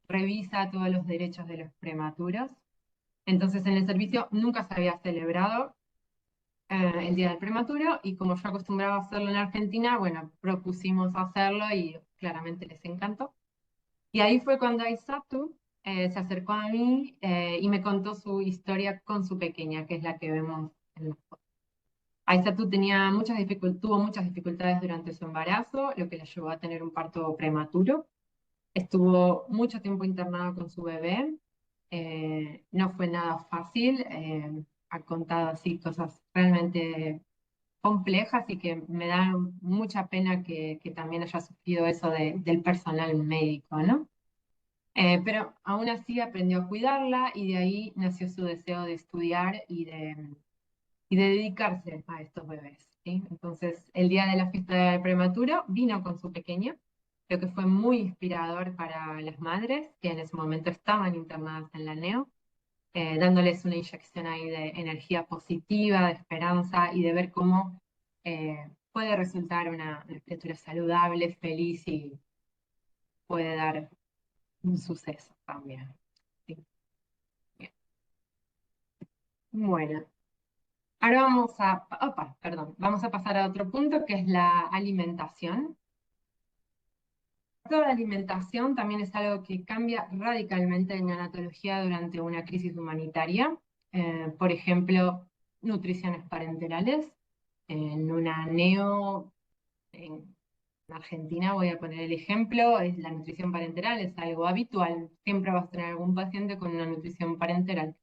revisa todos los derechos de los prematuros. Entonces, en el servicio nunca se había celebrado el Día del Prematuro, y como yo acostumbraba a hacerlo en Argentina, bueno, propusimos hacerlo y claramente les encantó. Y ahí fue cuando Aisatu se acercó a mí y me contó su historia con su pequeña, que es la que vemos en la foto. Aisatu tuvo muchas dificultades durante su embarazo, lo que la llevó a tener un parto prematuro. Estuvo mucho tiempo internada con su bebé. No fue nada fácil. Ha contado así cosas realmente complejas y que me da mucha pena que también haya sufrido eso del personal médico, ¿no? Pero aún así aprendió a cuidarla y de ahí nació su deseo de estudiar y de dedicarse a estos bebés, ¿sí? Entonces, el día de la fiesta del prematuro vino con su pequeño, lo que fue muy inspirador para las madres que en ese momento estaban internadas en la NEO, dándoles una inyección ahí de energía positiva, de esperanza y de ver cómo puede resultar una criatura saludable, feliz y puede dar un suceso también. ¿Sí? Bien. Bueno, ahora vamos a pasar a otro punto que es la alimentación. Toda la alimentación también es algo que cambia radicalmente en neonatología durante una crisis humanitaria. Por ejemplo, nutriciones parenterales. En una neo en Argentina, voy a poner el ejemplo, es la nutrición parenteral, es algo habitual. Siempre vas a tener algún paciente con una nutrición parenteral.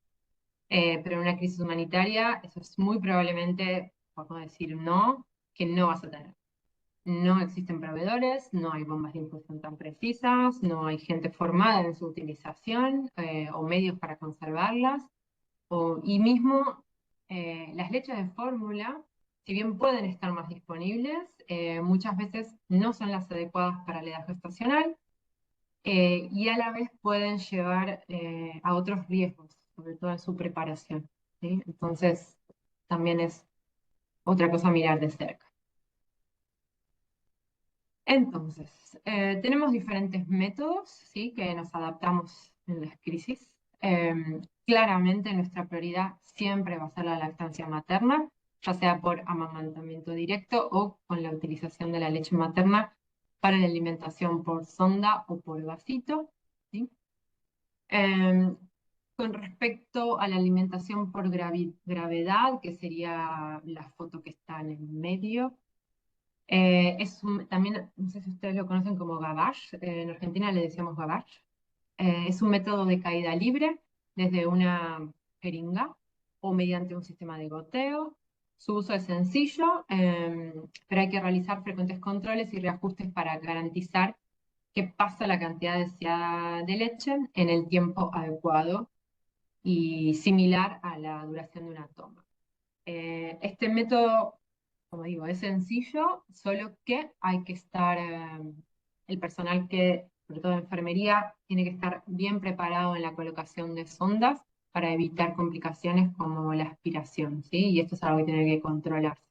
Pero en una crisis humanitaria, eso es muy probablemente, por no decir no, que no vas a tener. No existen proveedores, no hay bombas de infusión tan precisas, no hay gente formada en su utilización o medios para conservarlas. Y mismo las leches de fórmula, si bien pueden estar más disponibles, muchas veces no son las adecuadas para la edad gestacional y a la vez pueden llevar a otros riesgos, sobre todo en su preparación, ¿sí? Entonces, también es otra cosa a mirar de cerca. Entonces, tenemos diferentes métodos, ¿sí? Que nos adaptamos en las crisis. Claramente nuestra prioridad siempre va a ser la lactancia materna, ya sea por amamantamiento directo o con la utilización de la leche materna para la alimentación por sonda o por vasito, ¿sí? Con respecto a la alimentación por gravedad, que sería la foto que está en el medio, también, no sé si ustedes lo conocen como gavage, en Argentina le decíamos gavage. Es un método de caída libre desde una jeringa o mediante un sistema de goteo. Su uso es sencillo, pero hay que realizar frecuentes controles y reajustes para garantizar que pasa la cantidad deseada de leche en el tiempo adecuado y similar a la duración de una toma. Este método, como digo, es sencillo, solo que hay que estar, el personal que, sobre todo en enfermería, tiene que estar bien preparado en la colocación de sondas para evitar complicaciones como la aspiración, ¿sí? Y esto es algo que tiene que controlarse.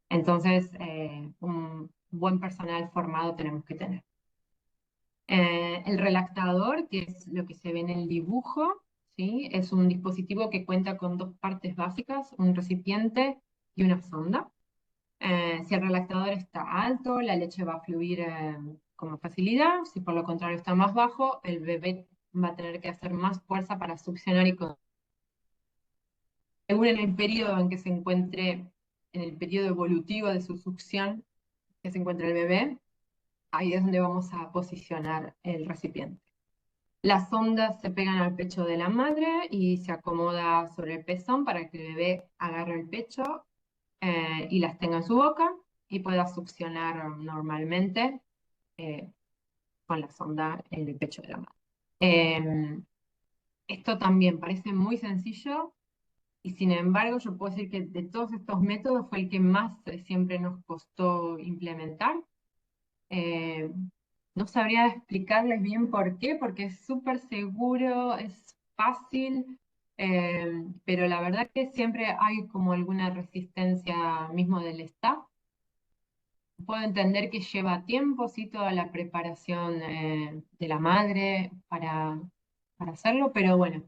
Entonces, un buen personal formado tenemos que tener. El relactador, que es lo que se ve en el dibujo, ¿sí? Es un dispositivo que cuenta con dos partes básicas, un recipiente y una sonda. Si el relactador está alto, la leche va a fluir con facilidad. Si por lo contrario está más bajo, el bebé va a tener que hacer más fuerza para succionar según en el periodo en que se encuentre, en el periodo evolutivo de su succión que se encuentra el bebé, ahí es donde vamos a posicionar el recipiente. Las sondas se pegan al pecho de la madre y se acomoda sobre el pezón para que el bebé agarre el pecho y las tenga en su boca y pueda succionar normalmente eh, con la sonda en el pecho de la madre. Esto también parece muy sencillo y sin embargo yo puedo decir que de todos estos métodos fue el que más siempre nos costó implementar. Eh, no sabría explicarles bien por qué, porque es súper seguro, es fácil, pero la verdad que siempre hay como alguna resistencia mismo del staff. Puedo entender que lleva tiempo, sí, toda la preparación de la madre para hacerlo, pero bueno,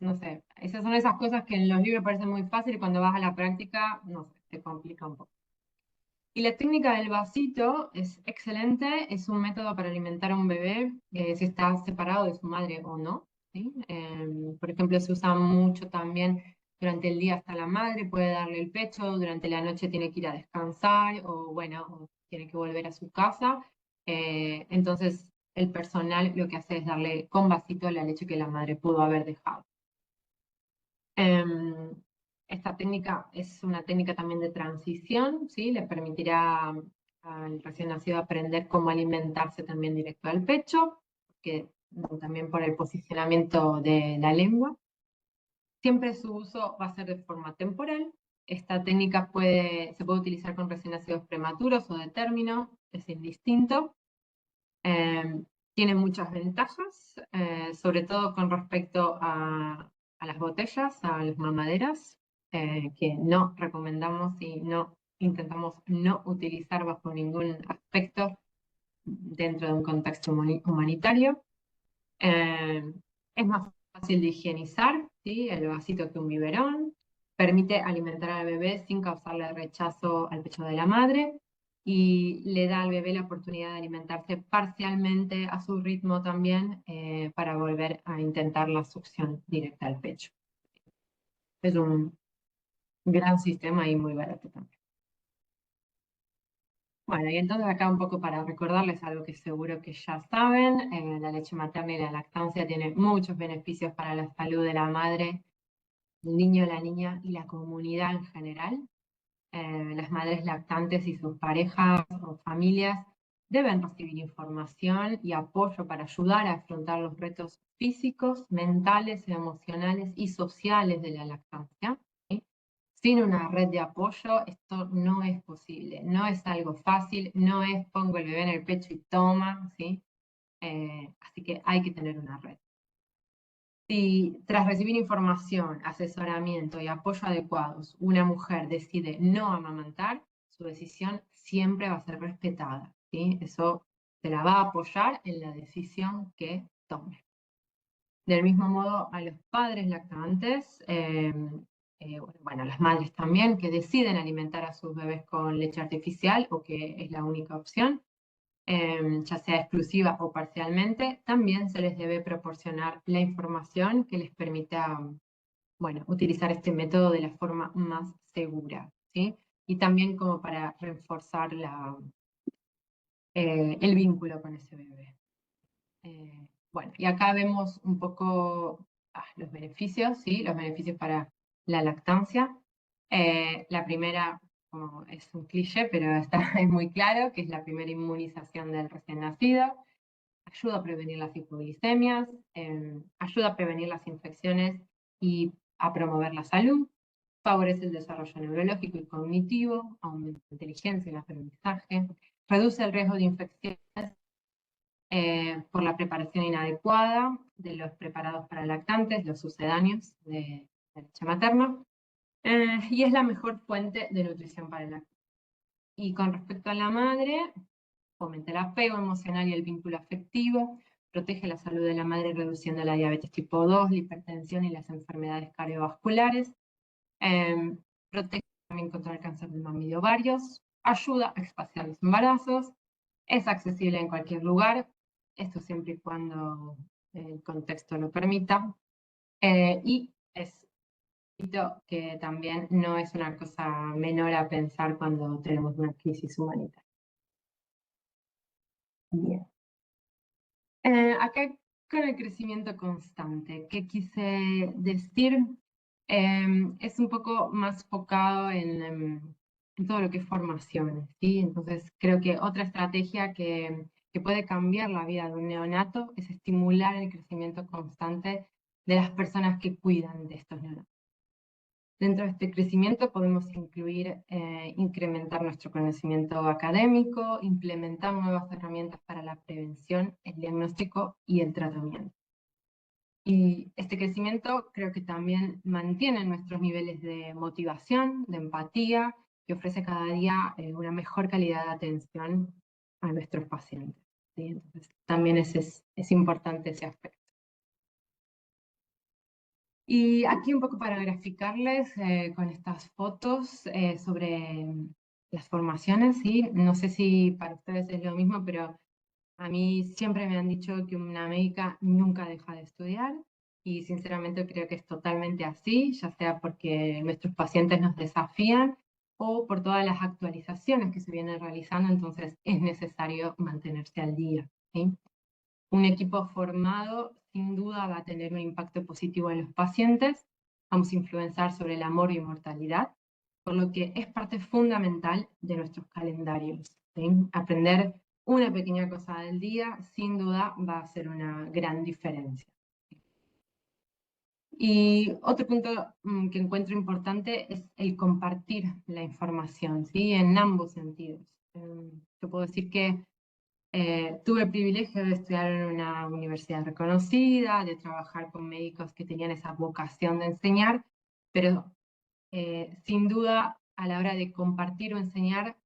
no sé, esas son esas cosas que en los libros parecen muy fáciles y cuando vas a la práctica, no sé, te complica un poco. Y la técnica del vasito es excelente, es un método para alimentar a un bebé si está separado de su madre o no, ¿sí? Por ejemplo, se usa mucho también durante el día hasta la madre, puede darle el pecho, durante la noche tiene que ir a descansar o bueno, o tiene que volver a su casa. Entonces el personal lo que hace es darle con vasito la leche que la madre pudo haber dejado. Esta técnica es una técnica también de transición, ¿sí? Le permitirá al recién nacido aprender cómo alimentarse también directo al pecho, que también por el posicionamiento de la lengua. Siempre su uso va a ser de forma temporal. Esta técnica se puede utilizar con recién nacidos prematuros o de término, es indistinto. Tiene muchas ventajas, sobre todo con respecto a las botellas, a las mamaderas, que no recomendamos y no intentamos no utilizar bajo ningún aspecto dentro de un contexto humanitario. Es más fácil de higienizar, ¿sí? El vasito que un biberón. Permite alimentar al bebé sin causarle rechazo al pecho de la madre y le da al bebé la oportunidad de alimentarse parcialmente a su ritmo también para volver a intentar la succión directa al pecho. Es un gran sistema y muy barato también. Bueno, y entonces acá un poco para recordarles algo que seguro que ya saben, la leche materna y la lactancia tienen muchos beneficios para la salud de la madre, el niño, la niña y la comunidad en general. Las madres lactantes y sus parejas o familias deben recibir información y apoyo para ayudar a afrontar los retos físicos, mentales, emocionales y sociales de la lactancia. ¿Sí? Sin una red de apoyo esto no es posible, no es algo fácil, no es pongo el bebé en el pecho y toma, ¿sí? Así que hay que tener una red. Si tras recibir información, asesoramiento y apoyo adecuados, una mujer decide no amamantar, su decisión siempre va a ser respetada, ¿sí? Eso se la va a apoyar en la decisión que tome. Del mismo modo, a los padres lactantes, bueno, las madres también, que deciden alimentar a sus bebés con leche artificial o que es la única opción, ya sea exclusiva o parcialmente, también se les debe proporcionar la información que les permita, bueno, utilizar este método de la forma más segura, ¿sí? Y también como para reforzar el vínculo con ese bebé. Bueno, y acá vemos un poco los beneficios, ¿sí? Los beneficios para la lactancia. La primera, como es un cliché, pero es muy claro, que es la primera inmunización del recién nacido. Ayuda a prevenir las hipoglicemias, ayuda a prevenir las infecciones y a promover la salud, favorece el desarrollo neurológico y cognitivo, aumenta la inteligencia y el aprendizaje, reduce el riesgo de infecciones por la preparación inadecuada de los preparados para lactantes, los sucedáneos de leche materna, y es la mejor fuente de nutrición para el lactante. Y con respecto a la madre, fomenta el apego emocional y el vínculo afectivo, protege la salud de la madre reduciendo la diabetes tipo 2, la hipertensión y las enfermedades cardiovasculares, protege también contra el cáncer de mama y de ovarios, ayuda a espaciar los embarazos, es accesible en cualquier lugar, esto siempre y cuando el contexto lo permita, y es que también no es una cosa menor a pensar cuando tenemos una crisis humanitaria. Bien. Acá con el crecimiento constante, ¿qué quise decir? Es un poco más enfocado en todo lo que es formación, ¿sí? Entonces creo que otra estrategia que puede cambiar la vida de un neonato es estimular el crecimiento constante de las personas que cuidan de estos neonatos. Dentro de este crecimiento podemos incluir incrementar nuestro conocimiento académico, implementar nuevas herramientas para la prevención, el diagnóstico y el tratamiento. Y este crecimiento creo que también mantiene nuestros niveles de motivación, de empatía, y ofrece cada día una mejor calidad de atención a nuestros pacientes, ¿sí? Entonces también es importante ese aspecto. Y aquí un poco para graficarles con estas fotos sobre las formaciones, ¿sí? No sé si para ustedes es lo mismo, pero a mí siempre me han dicho que una médica nunca deja de estudiar y sinceramente creo que es totalmente así, ya sea porque nuestros pacientes nos desafían o por todas las actualizaciones que se vienen realizando, entonces es necesario mantenerse al día, ¿sí? Un equipo formado sin duda va a tener un impacto positivo en los pacientes, vamos a influenciar sobre el amor y mortalidad, por lo que es parte fundamental de nuestros calendarios, ¿sí? Aprender una pequeña cosa del día sin duda va a hacer una gran diferencia. Y otro punto que encuentro importante es el compartir la información, ¿sí? En ambos sentidos. Yo puedo decir que tuve el privilegio de estudiar en una universidad reconocida, de trabajar con médicos que tenían esa vocación de enseñar, pero sin duda a la hora de compartir o enseñar,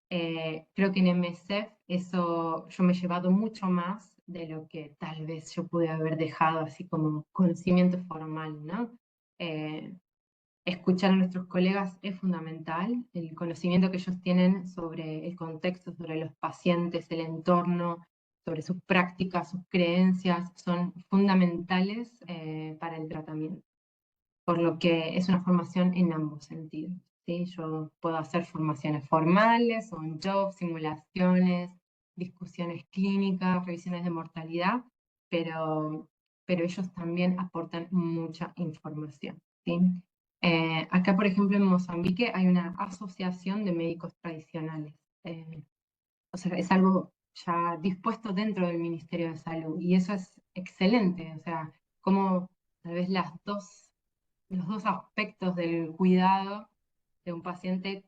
creo que en MSF eso yo me he llevado mucho más de lo que tal vez yo pude haber dejado así como conocimiento formal, ¿no? Escuchar a nuestros colegas es fundamental, el conocimiento que ellos tienen sobre el contexto, sobre los pacientes, el entorno, sobre sus prácticas, sus creencias, son fundamentales para el tratamiento. Por lo que es una formación en ambos sentidos, ¿sí? Yo puedo hacer formaciones formales, on-job, simulaciones, discusiones clínicas, revisiones de mortalidad, pero ellos también aportan mucha información, ¿sí? Acá, por ejemplo, en Mozambique hay una asociación de médicos tradicionales. O sea, es algo ya dispuesto dentro del Ministerio de Salud y eso es excelente. O sea, como tal vez los dos aspectos del cuidado de un paciente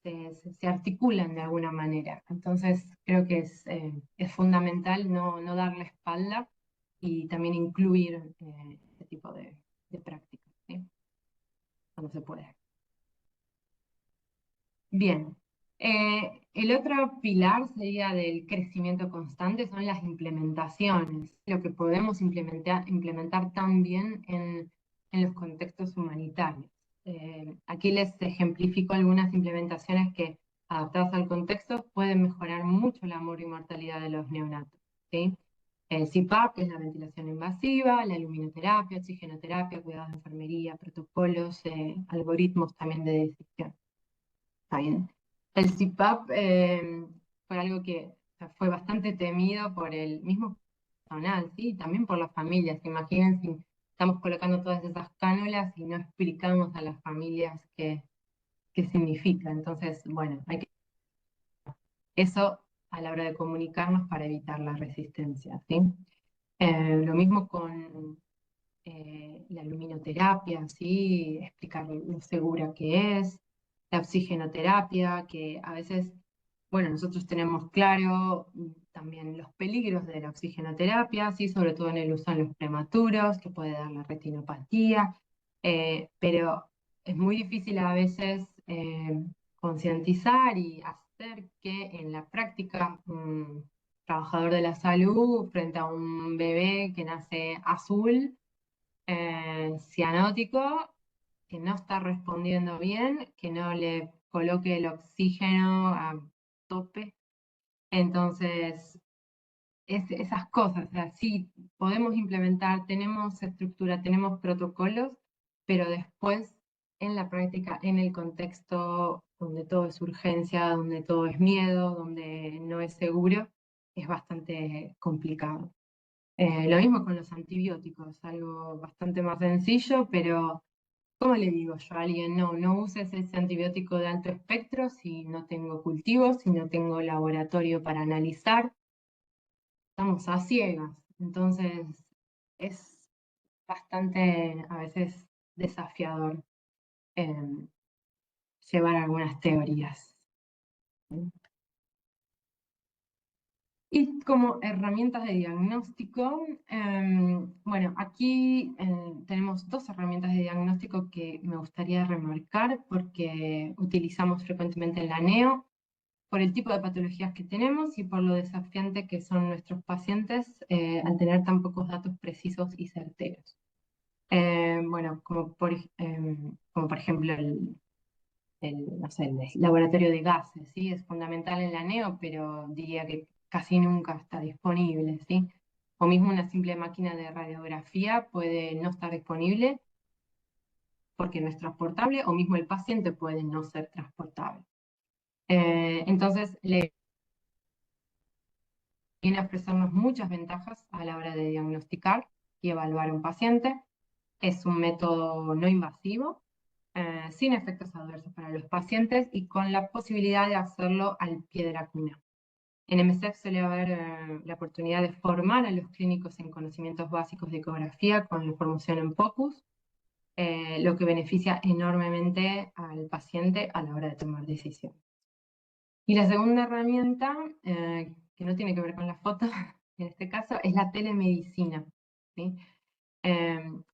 se articulan de alguna manera. Entonces, creo que es fundamental no dar la espalda y también incluir este tipo de prácticas, ¿sí? Cuando se puede. Bien. El otro pilar sería del crecimiento constante son las implementaciones, lo que podemos implementar también en los contextos humanitarios. Aquí les ejemplifico algunas implementaciones que adaptadas al contexto, pueden mejorar mucho la mortalidad de los neonatos, ¿sí? El CPAP, que es la ventilación invasiva, la luminoterapia, oxigenoterapia, cuidados de enfermería, protocolos, algoritmos también de decisión. ¿Está bien? El CPAP fue algo que fue bastante temido por el mismo personal, ¿sí? También por las familias. Imaginen si estamos colocando todas esas cánulas y no explicamos a las familias qué significa. Entonces, bueno, hay que eso a la hora de comunicarnos para evitar la resistencia, ¿sí? Lo mismo con la luminoterapia, ¿sí? Explicar lo segura que es, la oxigenoterapia, que a veces, bueno, nosotros tenemos claro también los peligros de la oxigenoterapia, ¿sí? Sobre todo en el uso en los prematuros, que puede dar la retinopatía, pero es muy difícil a veces concientizar y hacer que en la práctica un trabajador de la salud frente a un bebé que nace azul, cianótico, que no está respondiendo bien, que no le coloque el oxígeno a tope. Entonces, esas cosas, o sea, sí, podemos implementar, tenemos estructura, tenemos protocolos, pero después en la práctica, en el contexto donde todo es urgencia, donde todo es miedo, donde no es seguro, es bastante complicado. Lo mismo con los antibióticos, algo bastante más sencillo, pero ¿cómo le digo yo a alguien? No, no uses ese antibiótico de alto espectro si no tengo cultivos, si no tengo laboratorio para analizar. Estamos a ciegas. Entonces, es bastante a veces desafiador eh, llevar algunas teorías. Y como herramientas de diagnóstico, bueno, aquí tenemos dos herramientas de diagnóstico que me gustaría remarcar porque utilizamos frecuentemente en la NEO por el tipo de patologías que tenemos y por lo desafiante que son nuestros pacientes al tener tan pocos datos precisos y certeros. Bueno, como por ejemplo no sé, el laboratorio de gases, ¿sí? Es fundamental en la NEO, pero diría que casi nunca está disponible, ¿sí? O mismo una simple máquina de radiografía puede no estar disponible porque no es transportable, o mismo el paciente puede no ser transportable. Entonces, le viene a ofrecernos muchas ventajas a la hora de diagnosticar y evaluar a un paciente. Es un método no invasivo, sin efectos adversos para los pacientes y con la posibilidad de hacerlo al pie de la cuna. En MSF suele haber la oportunidad de formar a los clínicos en conocimientos básicos de ecografía con la formación en POCUS, lo que beneficia enormemente al paciente a la hora de tomar decisiones. Y la segunda herramienta, que no tiene que ver con la foto, en este caso, es la telemedicina, ¿sí?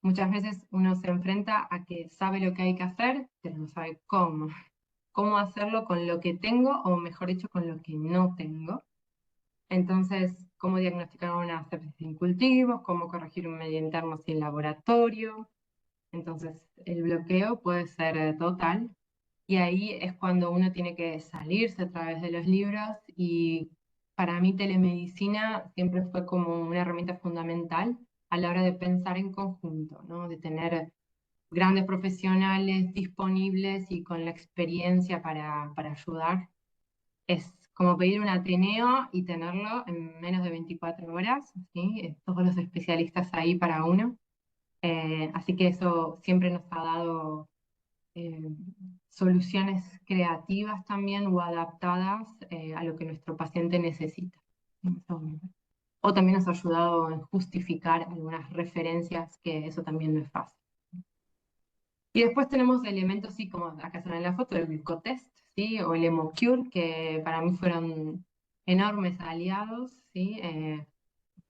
Muchas veces uno se enfrenta a que sabe lo que hay que hacer, pero no sabe cómo. Cómo hacerlo con lo que tengo, o mejor dicho, con lo que no tengo. Entonces, cómo diagnosticar una sepsis sin cultivos, cómo corregir un medio interno sin laboratorio. Entonces, el bloqueo puede ser total. Y ahí es cuando uno tiene que salirse a través de los libros. Y para mí telemedicina siempre fue como una herramienta fundamental a la hora de pensar en conjunto, ¿no? De tener grandes profesionales disponibles y con la experiencia para ayudar. Es como pedir un Ateneo y tenerlo en menos de 24 horas, ¿sí? Todos los especialistas ahí para uno. Así que eso siempre nos ha dado eh, soluciones creativas también o adaptadas a lo que nuestro paciente necesita. O también nos ha ayudado en justificar algunas referencias, que eso también no es fácil. Y después tenemos elementos, sí, como acá se ve en la foto, el glucotest, ¿sí? O el HemoCure, que para mí fueron enormes aliados, ¿sí?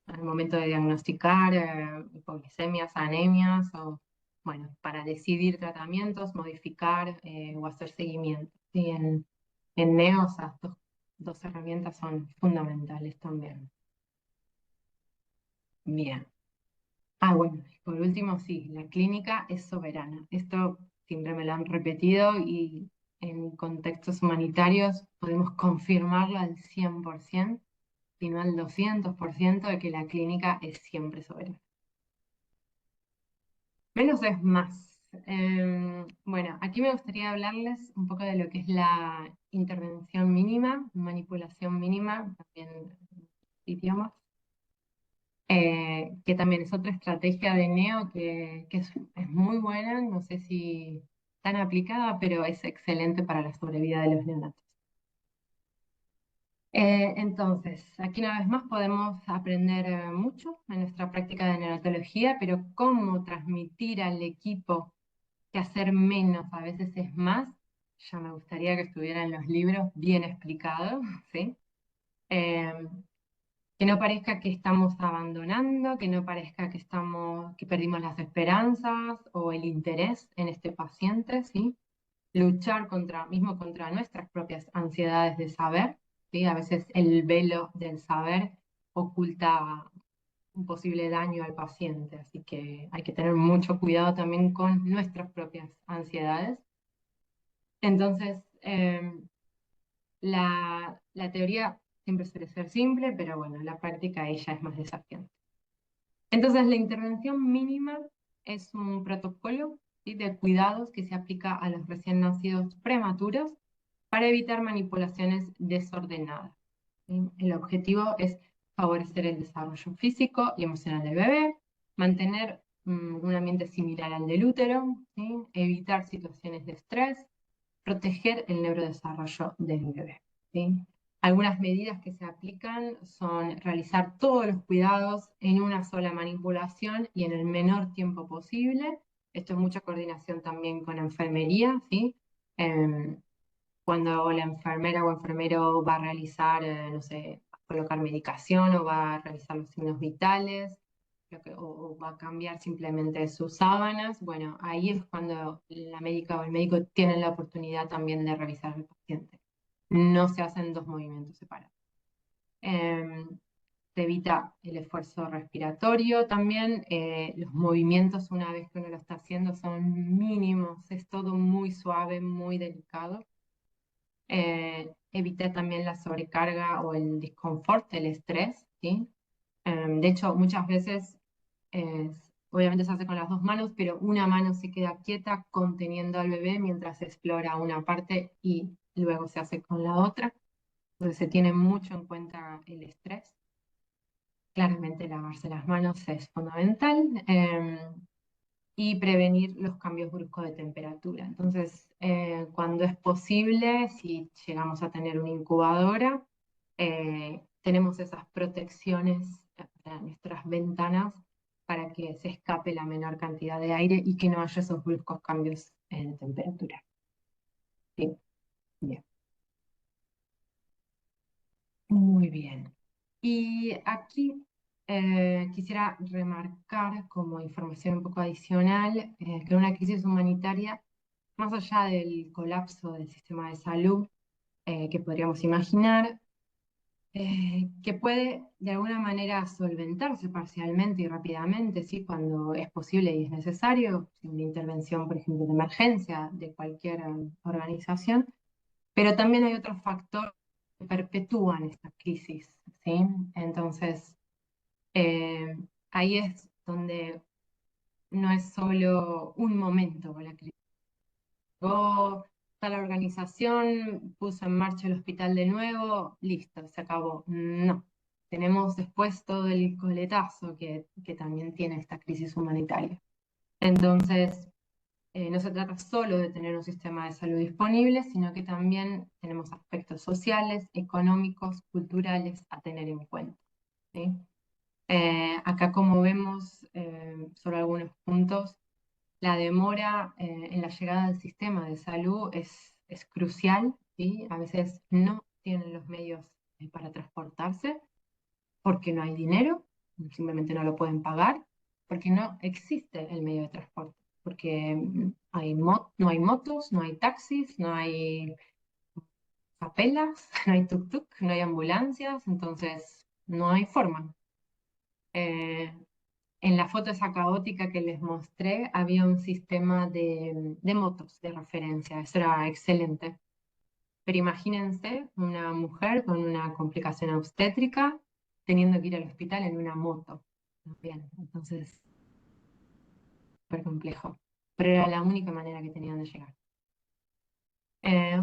Al momento de diagnosticar hipoglicemias, anemias, o bueno, para decidir tratamientos, modificar o hacer seguimiento. ¿Sí? En NEO, esas dos herramientas son fundamentales también. Bien. Ah, bueno, y por último, sí, la clínica es soberana. Esto siempre me lo han repetido y en contextos humanitarios podemos confirmarlo al 100%, sino al 200% de que la clínica es siempre soberana. Menos es más. Bueno, aquí me gustaría hablarles un poco de lo que es la intervención mínima, manipulación mínima, también en idiomas, que también es otra estrategia de Neo que es muy buena, no sé si tan aplicada, pero es excelente para la sobrevida de los neonatos. Entonces, aquí una vez más podemos aprender mucho en nuestra práctica de neonatología, pero cómo transmitir al equipo que hacer menos a veces es más, ya me gustaría que estuviera en los libros bien explicado, ¿sí? Eh, que no parezca que estamos abandonando, que no parezca que perdimos las esperanzas o el interés en este paciente, ¿sí? Luchar mismo contra nuestras propias ansiedades de saber, ¿sí? A veces el velo del saber oculta un posible daño al paciente, así que hay que tener mucho cuidado también con nuestras propias ansiedades. Entonces, la teoría siempre suele ser simple, pero bueno, la práctica ella es más desafiante. Entonces, la intervención mínima es un protocolo, ¿sí?, de cuidados que se aplica a los recién nacidos prematuros para evitar manipulaciones desordenadas, ¿sí? El objetivo es favorecer el desarrollo físico y emocional del bebé, mantener un ambiente similar al del útero, ¿sí?, evitar situaciones de estrés, proteger el neurodesarrollo del bebé, ¿sí? Algunas medidas que se aplican son realizar todos los cuidados en una sola manipulación y en el menor tiempo posible. Esto es mucha coordinación también con enfermería, ¿sí? Cuando la enfermera o enfermero va a realizar, no sé, colocar medicación o va a realizar los signos vitales, o va a cambiar simplemente sus sábanas, bueno, ahí es cuando la médica o el médico tienen la oportunidad también de revisar al paciente. No se hacen dos movimientos separados. Se evita el esfuerzo respiratorio también. Los movimientos, una vez que uno lo está haciendo, son mínimos. Es todo muy suave, muy delicado. Evita también la sobrecarga o el disconfort, el estrés, ¿sí? De hecho, muchas veces, obviamente se hace con las dos manos, pero una mano se queda quieta conteniendo al bebé mientras explora una parte y luego se hace con la otra. Entonces se tiene mucho en cuenta el estrés. Claramente lavarse las manos es fundamental. Y prevenir los cambios bruscos de temperatura. Entonces, cuando es posible, si llegamos a tener una incubadora, tenemos esas protecciones para nuestras ventanas para que se escape la menor cantidad de aire y que no haya esos bruscos cambios en temperatura. Sí, bien. Muy bien. Y aquí quisiera remarcar como información un poco adicional que una crisis humanitaria, más allá del colapso del sistema de salud que podríamos imaginar, que puede de alguna manera solventarse parcialmente y rápidamente, ¿sí?, cuando es posible y es necesario, una intervención, por ejemplo, de emergencia de cualquier organización, pero también hay otros factores que perpetúan esta crisis, ¿sí? Entonces, eh, ahí es donde no es solo un momento con la crisis. Llegó tal organización, puso en marcha el hospital de nuevo, listo, se acabó. No. Tenemos después todo el coletazo que también tiene esta crisis humanitaria. Entonces, no se trata solo de tener un sistema de salud disponible, sino que también tenemos aspectos sociales, económicos, culturales a tener en cuenta, ¿sí? Acá, como vemos, solo algunos puntos, la demora en la llegada del sistema de salud es crucial, ¿sí? A veces no tienen los medios para transportarse porque no hay dinero, simplemente no lo pueden pagar, porque no existe el medio de transporte, porque no hay motos, no hay taxis, no hay papelas, no hay tuk-tuk, no hay ambulancias, entonces no hay forma. En la foto esa caótica que les mostré había un sistema de motos de referencia, eso era excelente. Pero imagínense una mujer con una complicación obstétrica teniendo que ir al hospital en una moto. Bien, entonces, súper complejo. Pero era la única manera que tenían de llegar.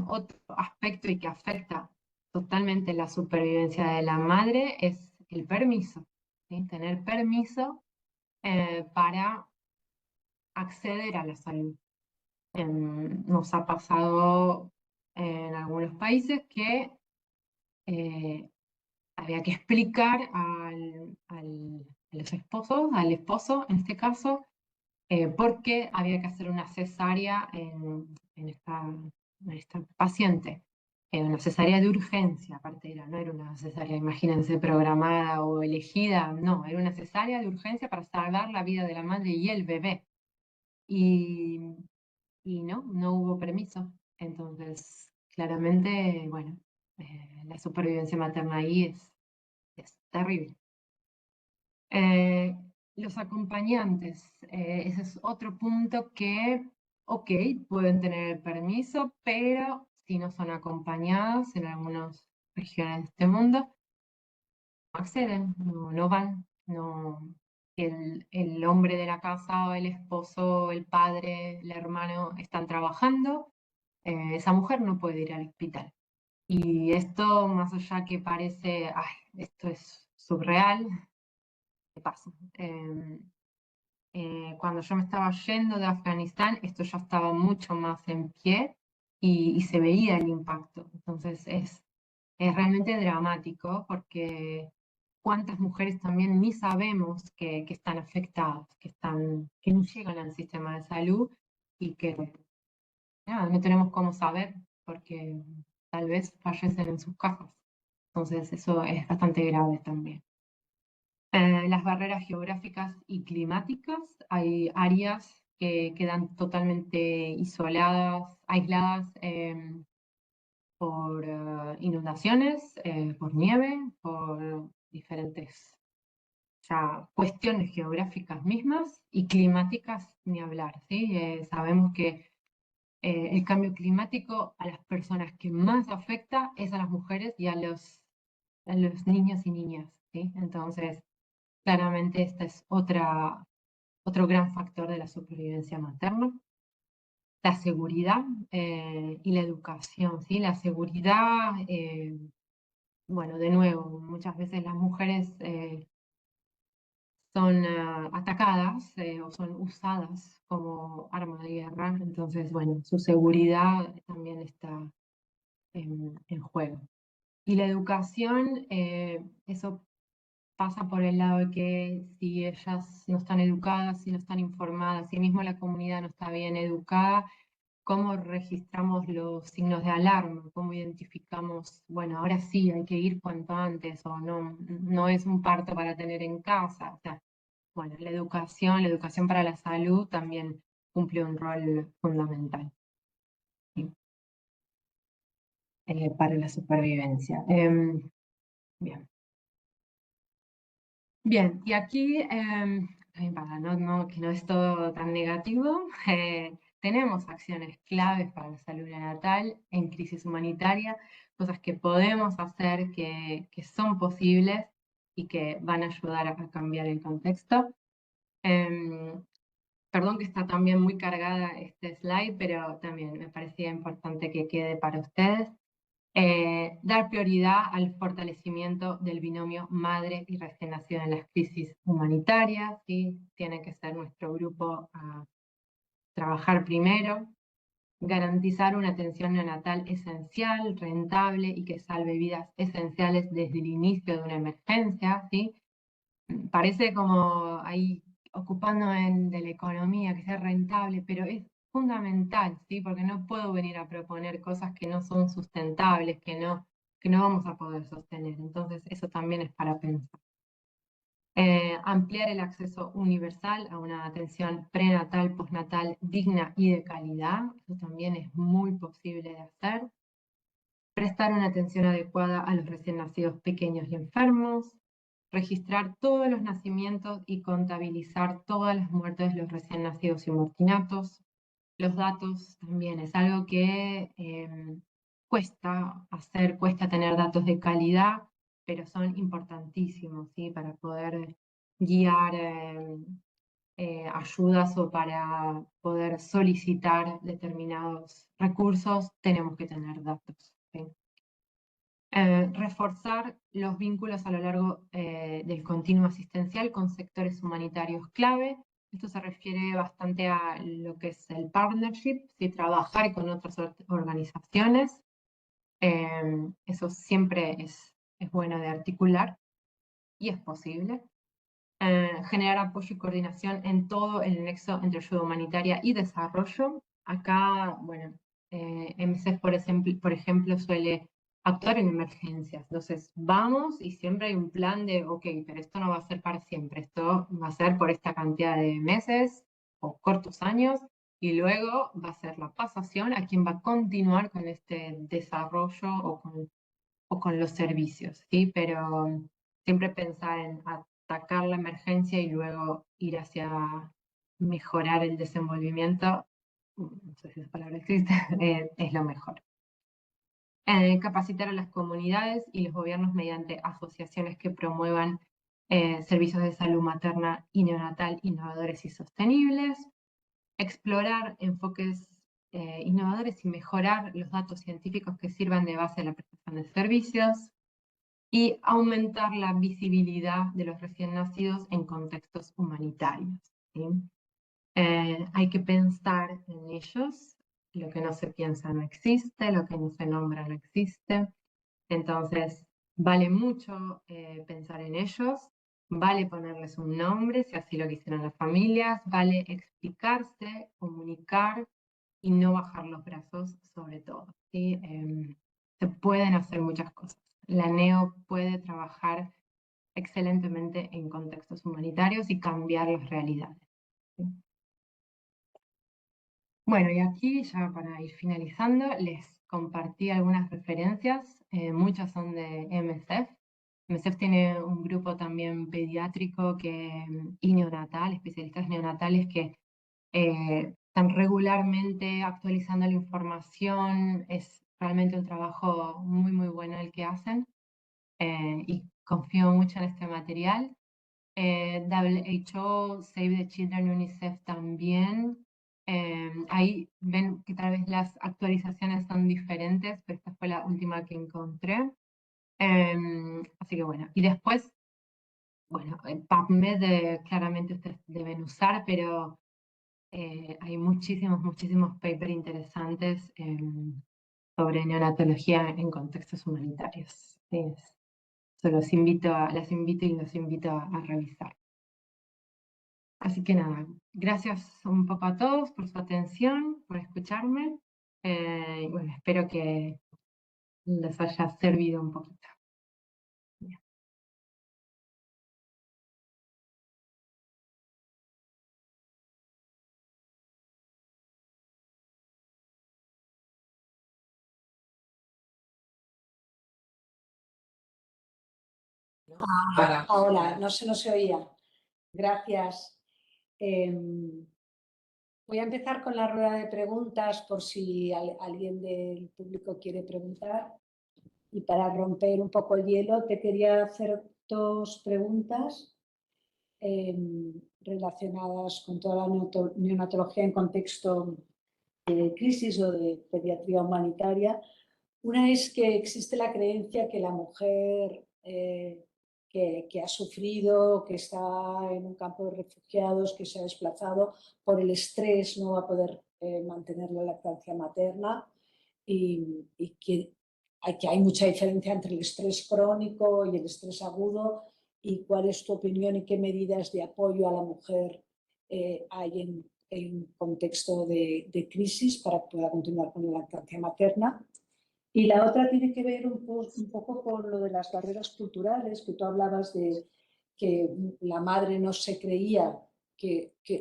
Otro aspecto y que afecta totalmente la supervivencia de la madre es el permiso, ¿sí? Tener permiso para acceder a la salud. Nos ha pasado en algunos países que había que explicar a los esposos, al esposo en este caso, por qué había que hacer una cesárea en esta paciente. Una cesárea de urgencia, aparte no era una cesárea, imagínense, programada o elegida, no, era una cesárea de urgencia para salvar la vida de la madre y el bebé. Y no hubo permiso. Entonces, claramente, bueno, la supervivencia materna ahí es terrible. Los acompañantes, ese es otro punto que, ok, pueden tener permiso, pero si no son acompañadas en algunas regiones de este mundo, no acceden, no van, no. El hombre de la casa, o el esposo, el padre, el hermano están trabajando, esa mujer no puede ir al hospital. Y esto, más allá que parece, ay, esto es surreal, ¿qué pasa? Cuando yo me estaba yendo de Afganistán, esto ya estaba mucho más en pie y se veía el impacto. Entonces es realmente dramático porque cuántas mujeres también ni sabemos que están afectadas, que no llegan al sistema de salud y que nada, no tenemos cómo saber porque tal vez fallecen en sus casas. Entonces eso es bastante grave también. Las barreras geográficas y climáticas, hay áreas que quedan totalmente isoladas, aisladas por inundaciones, por nieve, por diferentes ya, cuestiones geográficas mismas y climáticas, ni hablar, ¿sí? Sabemos que el cambio climático a las personas que más afecta es a las mujeres y a los niños y niñas, ¿sí? Entonces, claramente este es otro gran factor de la supervivencia materna. La seguridad y la educación, ¿sí? La seguridad, bueno, de nuevo, muchas veces las mujeres son atacadas o son usadas como arma de guerra, entonces, bueno, su seguridad también está en juego. Y la educación, eso pasa por el lado de que si ellas no están educadas, si no están informadas, si mismo la comunidad no está bien educada, ¿cómo registramos los signos de alarma? ¿Cómo identificamos, bueno, ahora sí hay que ir cuanto antes o no es un parto para tener en casa? O sea, bueno, la educación para la salud también cumple un rol fundamental, ¿sí? Para la supervivencia. Bien. Bien, y aquí, para que no es todo tan negativo, tenemos acciones claves para la salud neonatal en crisis humanitaria, cosas que podemos hacer, que son posibles y que van a ayudar a cambiar el contexto. Perdón que está también muy cargada este slide, pero también me parecía importante que quede para ustedes. Dar prioridad al fortalecimiento del binomio madre y recién nacido en las crisis humanitarias, ¿sí? Tiene que ser nuestro grupo a trabajar primero. Garantizar una atención neonatal esencial, rentable y que salve vidas esenciales desde el inicio de una emergencia, ¿sí? Parece como ahí ocupando de la economía, que sea rentable, pero es fundamental, ¿sí? Porque no puedo venir a proponer cosas que no son sustentables, que no vamos a poder sostener. Entonces, eso también es para pensar. Ampliar el acceso universal a una atención prenatal, postnatal digna y de calidad. Eso también es muy posible de hacer. Prestar una atención adecuada a los recién nacidos pequeños y enfermos. registrar todos los nacimientos y contabilizar todas las muertes de los recién nacidos y mortinatos. Los datos también es algo que cuesta hacer, cuesta tener datos de calidad, pero son importantísimos, ¿sí? Para poder guiar ayudas o para poder solicitar determinados recursos, tenemos que tener datos, ¿sí? Reforzar los vínculos a lo largo del continuo asistencial con sectores humanitarios clave. Esto se refiere bastante a lo que es el partnership, ¿sí? Trabajar con otras organizaciones. Eso siempre es bueno de articular y es posible. Generar apoyo y coordinación en todo el nexo entre ayuda humanitaria y desarrollo. Acá, bueno, MSF, por ejemplo, suele actuar en emergencias. Entonces, vamos y siempre hay un plan de, ok, pero esto no va a ser para siempre, esto va a ser por esta cantidad de meses o cortos años, y luego va a ser la pasación a quien va a continuar con este desarrollo o con los servicios, ¿sí? Pero siempre pensar en atacar la emergencia y luego ir hacia mejorar el desenvolvimiento, no sé si esa palabra existe, es lo mejor. Capacitar a las comunidades y los gobiernos mediante asociaciones que promuevan servicios de salud materna y neonatal innovadores y sostenibles. Explorar enfoques innovadores y mejorar los datos científicos que sirvan de base a la prestación de servicios. Y aumentar la visibilidad de los recién nacidos en contextos humanitarios, ¿sí? Hay que pensar en ellos, lo que no se piensa no existe, lo que no se nombra no existe, entonces vale mucho pensar en ellos, vale ponerles un nombre, si así lo quisieran las familias, vale explicarse, comunicar y no bajar los brazos sobre todo, ¿sí? Se pueden hacer muchas cosas. La NEO puede trabajar excelentemente en contextos humanitarios y cambiar las realidades, ¿sí? Bueno, y aquí ya para ir finalizando, les compartí algunas referencias, muchas son de MSF. MSF tiene un grupo también pediátrico y neonatal, especialistas neonatales que están regularmente actualizando la información. Es realmente un trabajo muy, muy bueno el que hacen y confío mucho en este material. WHO, Save the Children, UNICEF también. Ahí ven que tal vez las actualizaciones son diferentes, pero esta fue la última que encontré. Así que bueno, y después, bueno, PubMed claramente ustedes deben usar, pero hay muchísimos, muchísimos papers interesantes sobre neonatología en contextos humanitarios. Sí, las invito y los invito a revisar. Así que nada, gracias un poco a todos por su atención, por escucharme. Y bueno, espero que les haya servido un poquito. Bien. Ahora, no se nos oía. Gracias. Voy a empezar con la rueda de preguntas por si alguien del público quiere preguntar. Y para romper un poco el hielo, te quería hacer dos preguntas relacionadas con toda la neonatología en contexto de crisis o de pediatría humanitaria. Una es que existe la creencia que la mujer que ha sufrido, que está en un campo de refugiados, que se ha desplazado por el estrés, no va a poder mantener la lactancia materna y que hay mucha diferencia entre el estrés crónico y el estrés agudo. ¿Y cuál es tu opinión y qué medidas de apoyo a la mujer hay en contexto de crisis para que pueda continuar con la lactancia materna? Y la otra tiene que ver un poco con lo de las barreras culturales, que tú hablabas de que la madre no se creía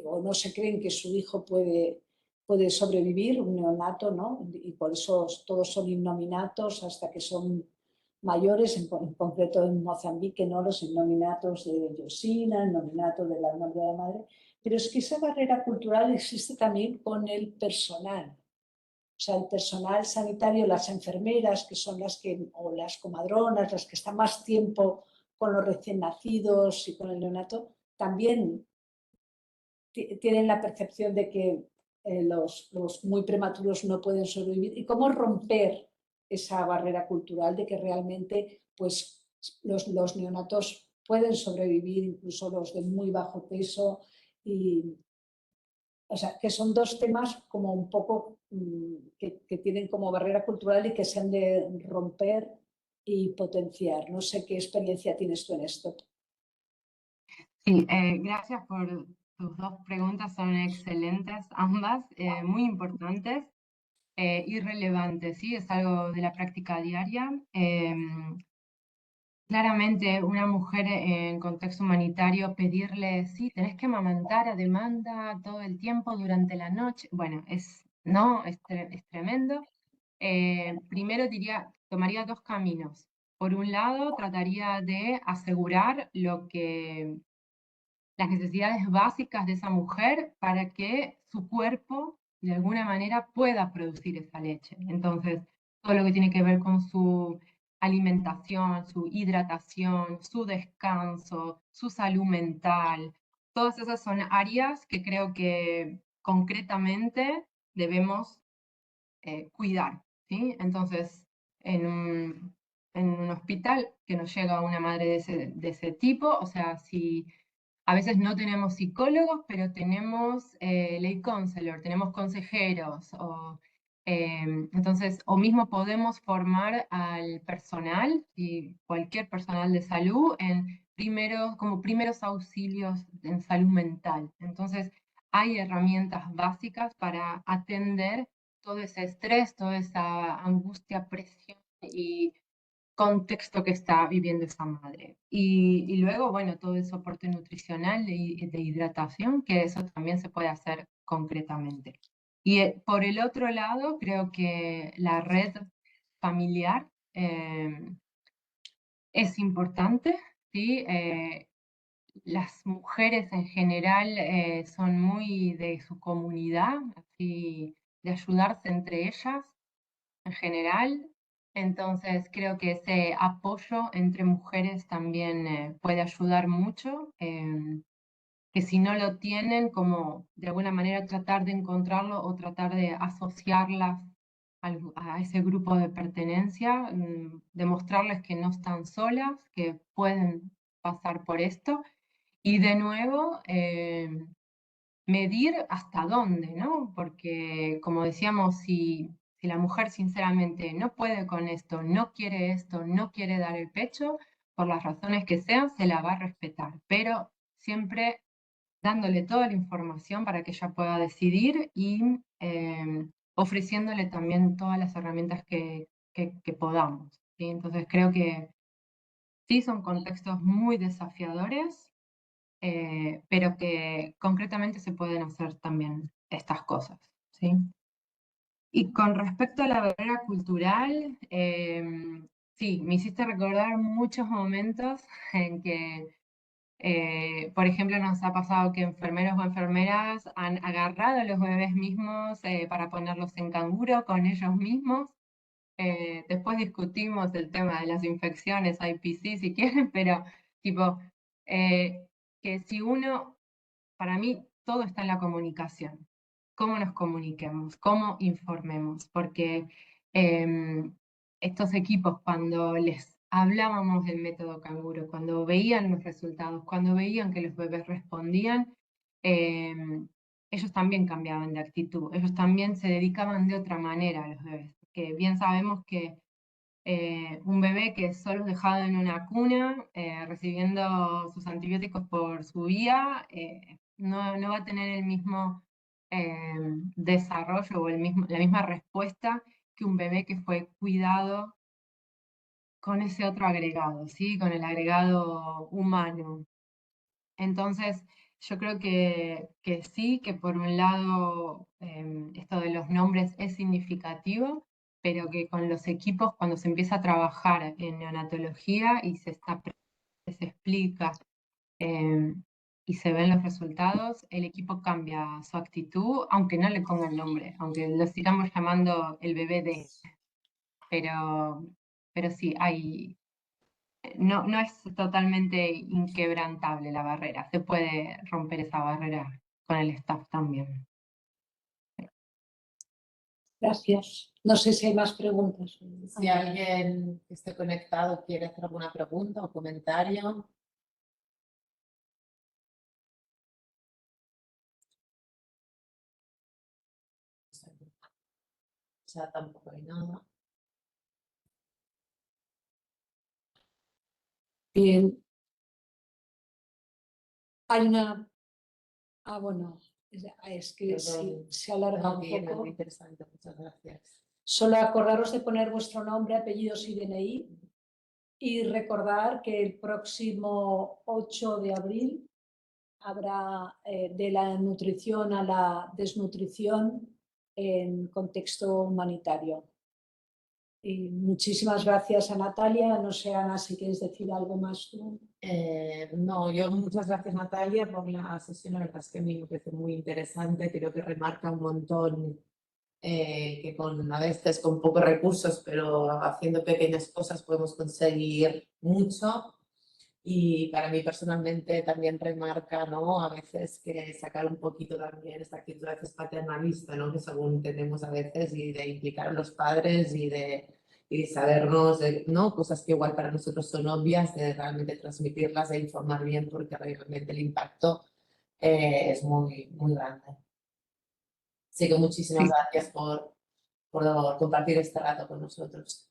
o no se creen que su hijo puede sobrevivir, un neonato, ¿no? Y por eso todos son innominatos hasta que son mayores, en concreto en Mozambique, ¿no? Los nominatos de Yosina, el nominato del nombre de la madre, pero es que esa barrera cultural existe también con el personal. O sea, el personal sanitario, las enfermeras, que son las que, o las comadronas, las que están más tiempo con los recién nacidos y con el neonato, también tienen la percepción de que los muy prematuros no pueden sobrevivir. ¿Y cómo romper esa barrera cultural de que realmente pues, los neonatos pueden sobrevivir, incluso los de muy bajo peso? Y, o sea, que son dos temas como un poco que tienen como barrera cultural y que se han de romper y potenciar. No sé qué experiencia tienes tú en esto. Sí, gracias por tus dos preguntas, son excelentes ambas, muy importantes y relevantes, ¿sí? Es algo de la práctica diaria. Claramente, una mujer en contexto humanitario, pedirle, sí, tenés que amamantar a demanda todo el tiempo durante la noche, bueno, no, es tremendo. Primero tomaría dos caminos. Por un lado, trataría de asegurar las necesidades básicas de esa mujer para que su cuerpo, de alguna manera, pueda producir esa leche. Entonces, todo lo que tiene que ver con su alimentación, su hidratación, su descanso, su salud mental, todas esas son áreas que creo que concretamente debemos cuidar, ¿sí? Entonces, en un hospital que nos llega una madre de ese tipo, o sea, si a veces no tenemos psicólogos, pero tenemos lay counselor, tenemos consejeros, entonces, o mismo podemos formar al personal, y cualquier personal de salud, como primeros auxilios en salud mental. Entonces, hay herramientas básicas para atender todo ese estrés, toda esa angustia, presión y contexto que está viviendo esa madre. Y luego, bueno, todo el soporte nutricional y de hidratación, que eso también se puede hacer concretamente. Y por el otro lado, creo que la red familiar es importante, ¿sí? Las mujeres en general son muy de su comunidad, así, de ayudarse entre ellas en general. Entonces creo que ese apoyo entre mujeres también puede ayudar mucho, que si no lo tienen, como de alguna manera tratar de encontrarlo o tratar de asociarlas a ese grupo de pertenencia, demostrarles que no están solas, que pueden pasar por esto. Y de nuevo, medir hasta dónde, ¿no? Porque, como decíamos, si la mujer sinceramente no puede con esto, no quiere dar el pecho, por las razones que sean, se la va a respetar, pero siempre dándole toda la información para que ella pueda decidir y ofreciéndole también todas las herramientas que podamos, ¿sí? Entonces creo que sí son contextos muy desafiadores, pero que concretamente se pueden hacer también estas cosas, ¿sí? Y con respecto a la barrera cultural, sí, me hiciste recordar muchos momentos en que, por ejemplo, nos ha pasado que enfermeros o enfermeras han agarrado a los bebés mismos para ponerlos en canguro con ellos mismos. Después discutimos el tema de las infecciones, IPC si quieren, pero tipo, que si uno, para mí, todo está en la comunicación. Cómo nos comuniquemos, cómo informemos, porque estos equipos, cuando les hablábamos del método canguro, cuando veían los resultados, cuando veían que los bebés respondían, ellos también cambiaban de actitud, ellos también se dedicaban de otra manera a los bebés, que bien sabemos que un bebé que es solo dejado en una cuna, recibiendo sus antibióticos por su vía, no va a tener el mismo desarrollo o la misma respuesta que un bebé que fue cuidado con ese otro agregado, ¿sí? Con el agregado humano. Entonces, yo creo que sí, que por un lado esto de los nombres es significativo, pero que con los equipos, cuando se empieza a trabajar en neonatología y se explica y se ven los resultados, el equipo cambia su actitud, aunque no le ponga el nombre, aunque lo sigamos llamando el bebé de. Pero sí, no es totalmente inquebrantable la barrera, se puede romper esa barrera con el staff también. Gracias. No sé si hay más preguntas. Si alguien que esté conectado quiere hacer alguna pregunta o comentario. Ya tampoco hay nada. Bien. Hay una... Ah, bueno, es que Perdón. se alarga No, un bien, poco. muy interesante, muchas gracias. Solo acordaros de poner vuestro nombre, apellidos y DNI y recordar que el próximo 8 de abril habrá de la nutrición a la desnutrición en contexto humanitario. Y muchísimas gracias a Natalia. No sé, Ana, si quieres decir algo más tú. No, yo muchas gracias Natalia por la sesión, la verdad es que a mí me parece muy interesante, creo que remarca un montón que a veces con pocos recursos, pero haciendo pequeñas cosas podemos conseguir mucho. Y para mí personalmente también remarca, ¿no? A veces que sacar un poquito también esta actitud a veces paternalista, ¿no? Que según tenemos a veces y de implicar a los padres y de sabernos, ¿no? Cosas que igual para nosotros son obvias, de realmente transmitirlas e informar bien porque realmente el impacto es muy, muy grande. Así que muchísimas gracias por compartir este rato con nosotros.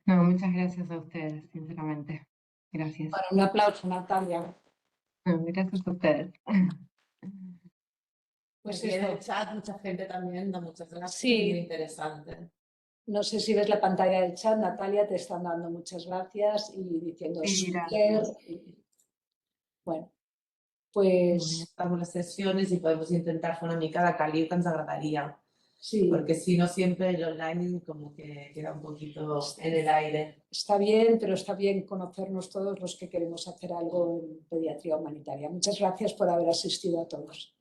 No, muchas gracias a ustedes, sinceramente. Gracias. Bueno, un aplauso, Natalia. No, gracias a ustedes. Pues Aquí en el esto, chat mucha gente también da muchas gracias, Sí. muy interesante. no sé si ves la pantalla del chat, Natalia, te están dando muchas gracias y diciendo Sí, súper. gracias. Bueno, Bueno, pues estamos las sesiones y podemos intentar fer una mica de calir que ens agradaria, sí, porque si no siempre el online como que queda un poquito en el aire. está bien, pero está bien conocernos todos los que queremos hacer algo en pediatría humanitaria. Muchas gracias por haber asistido a todos.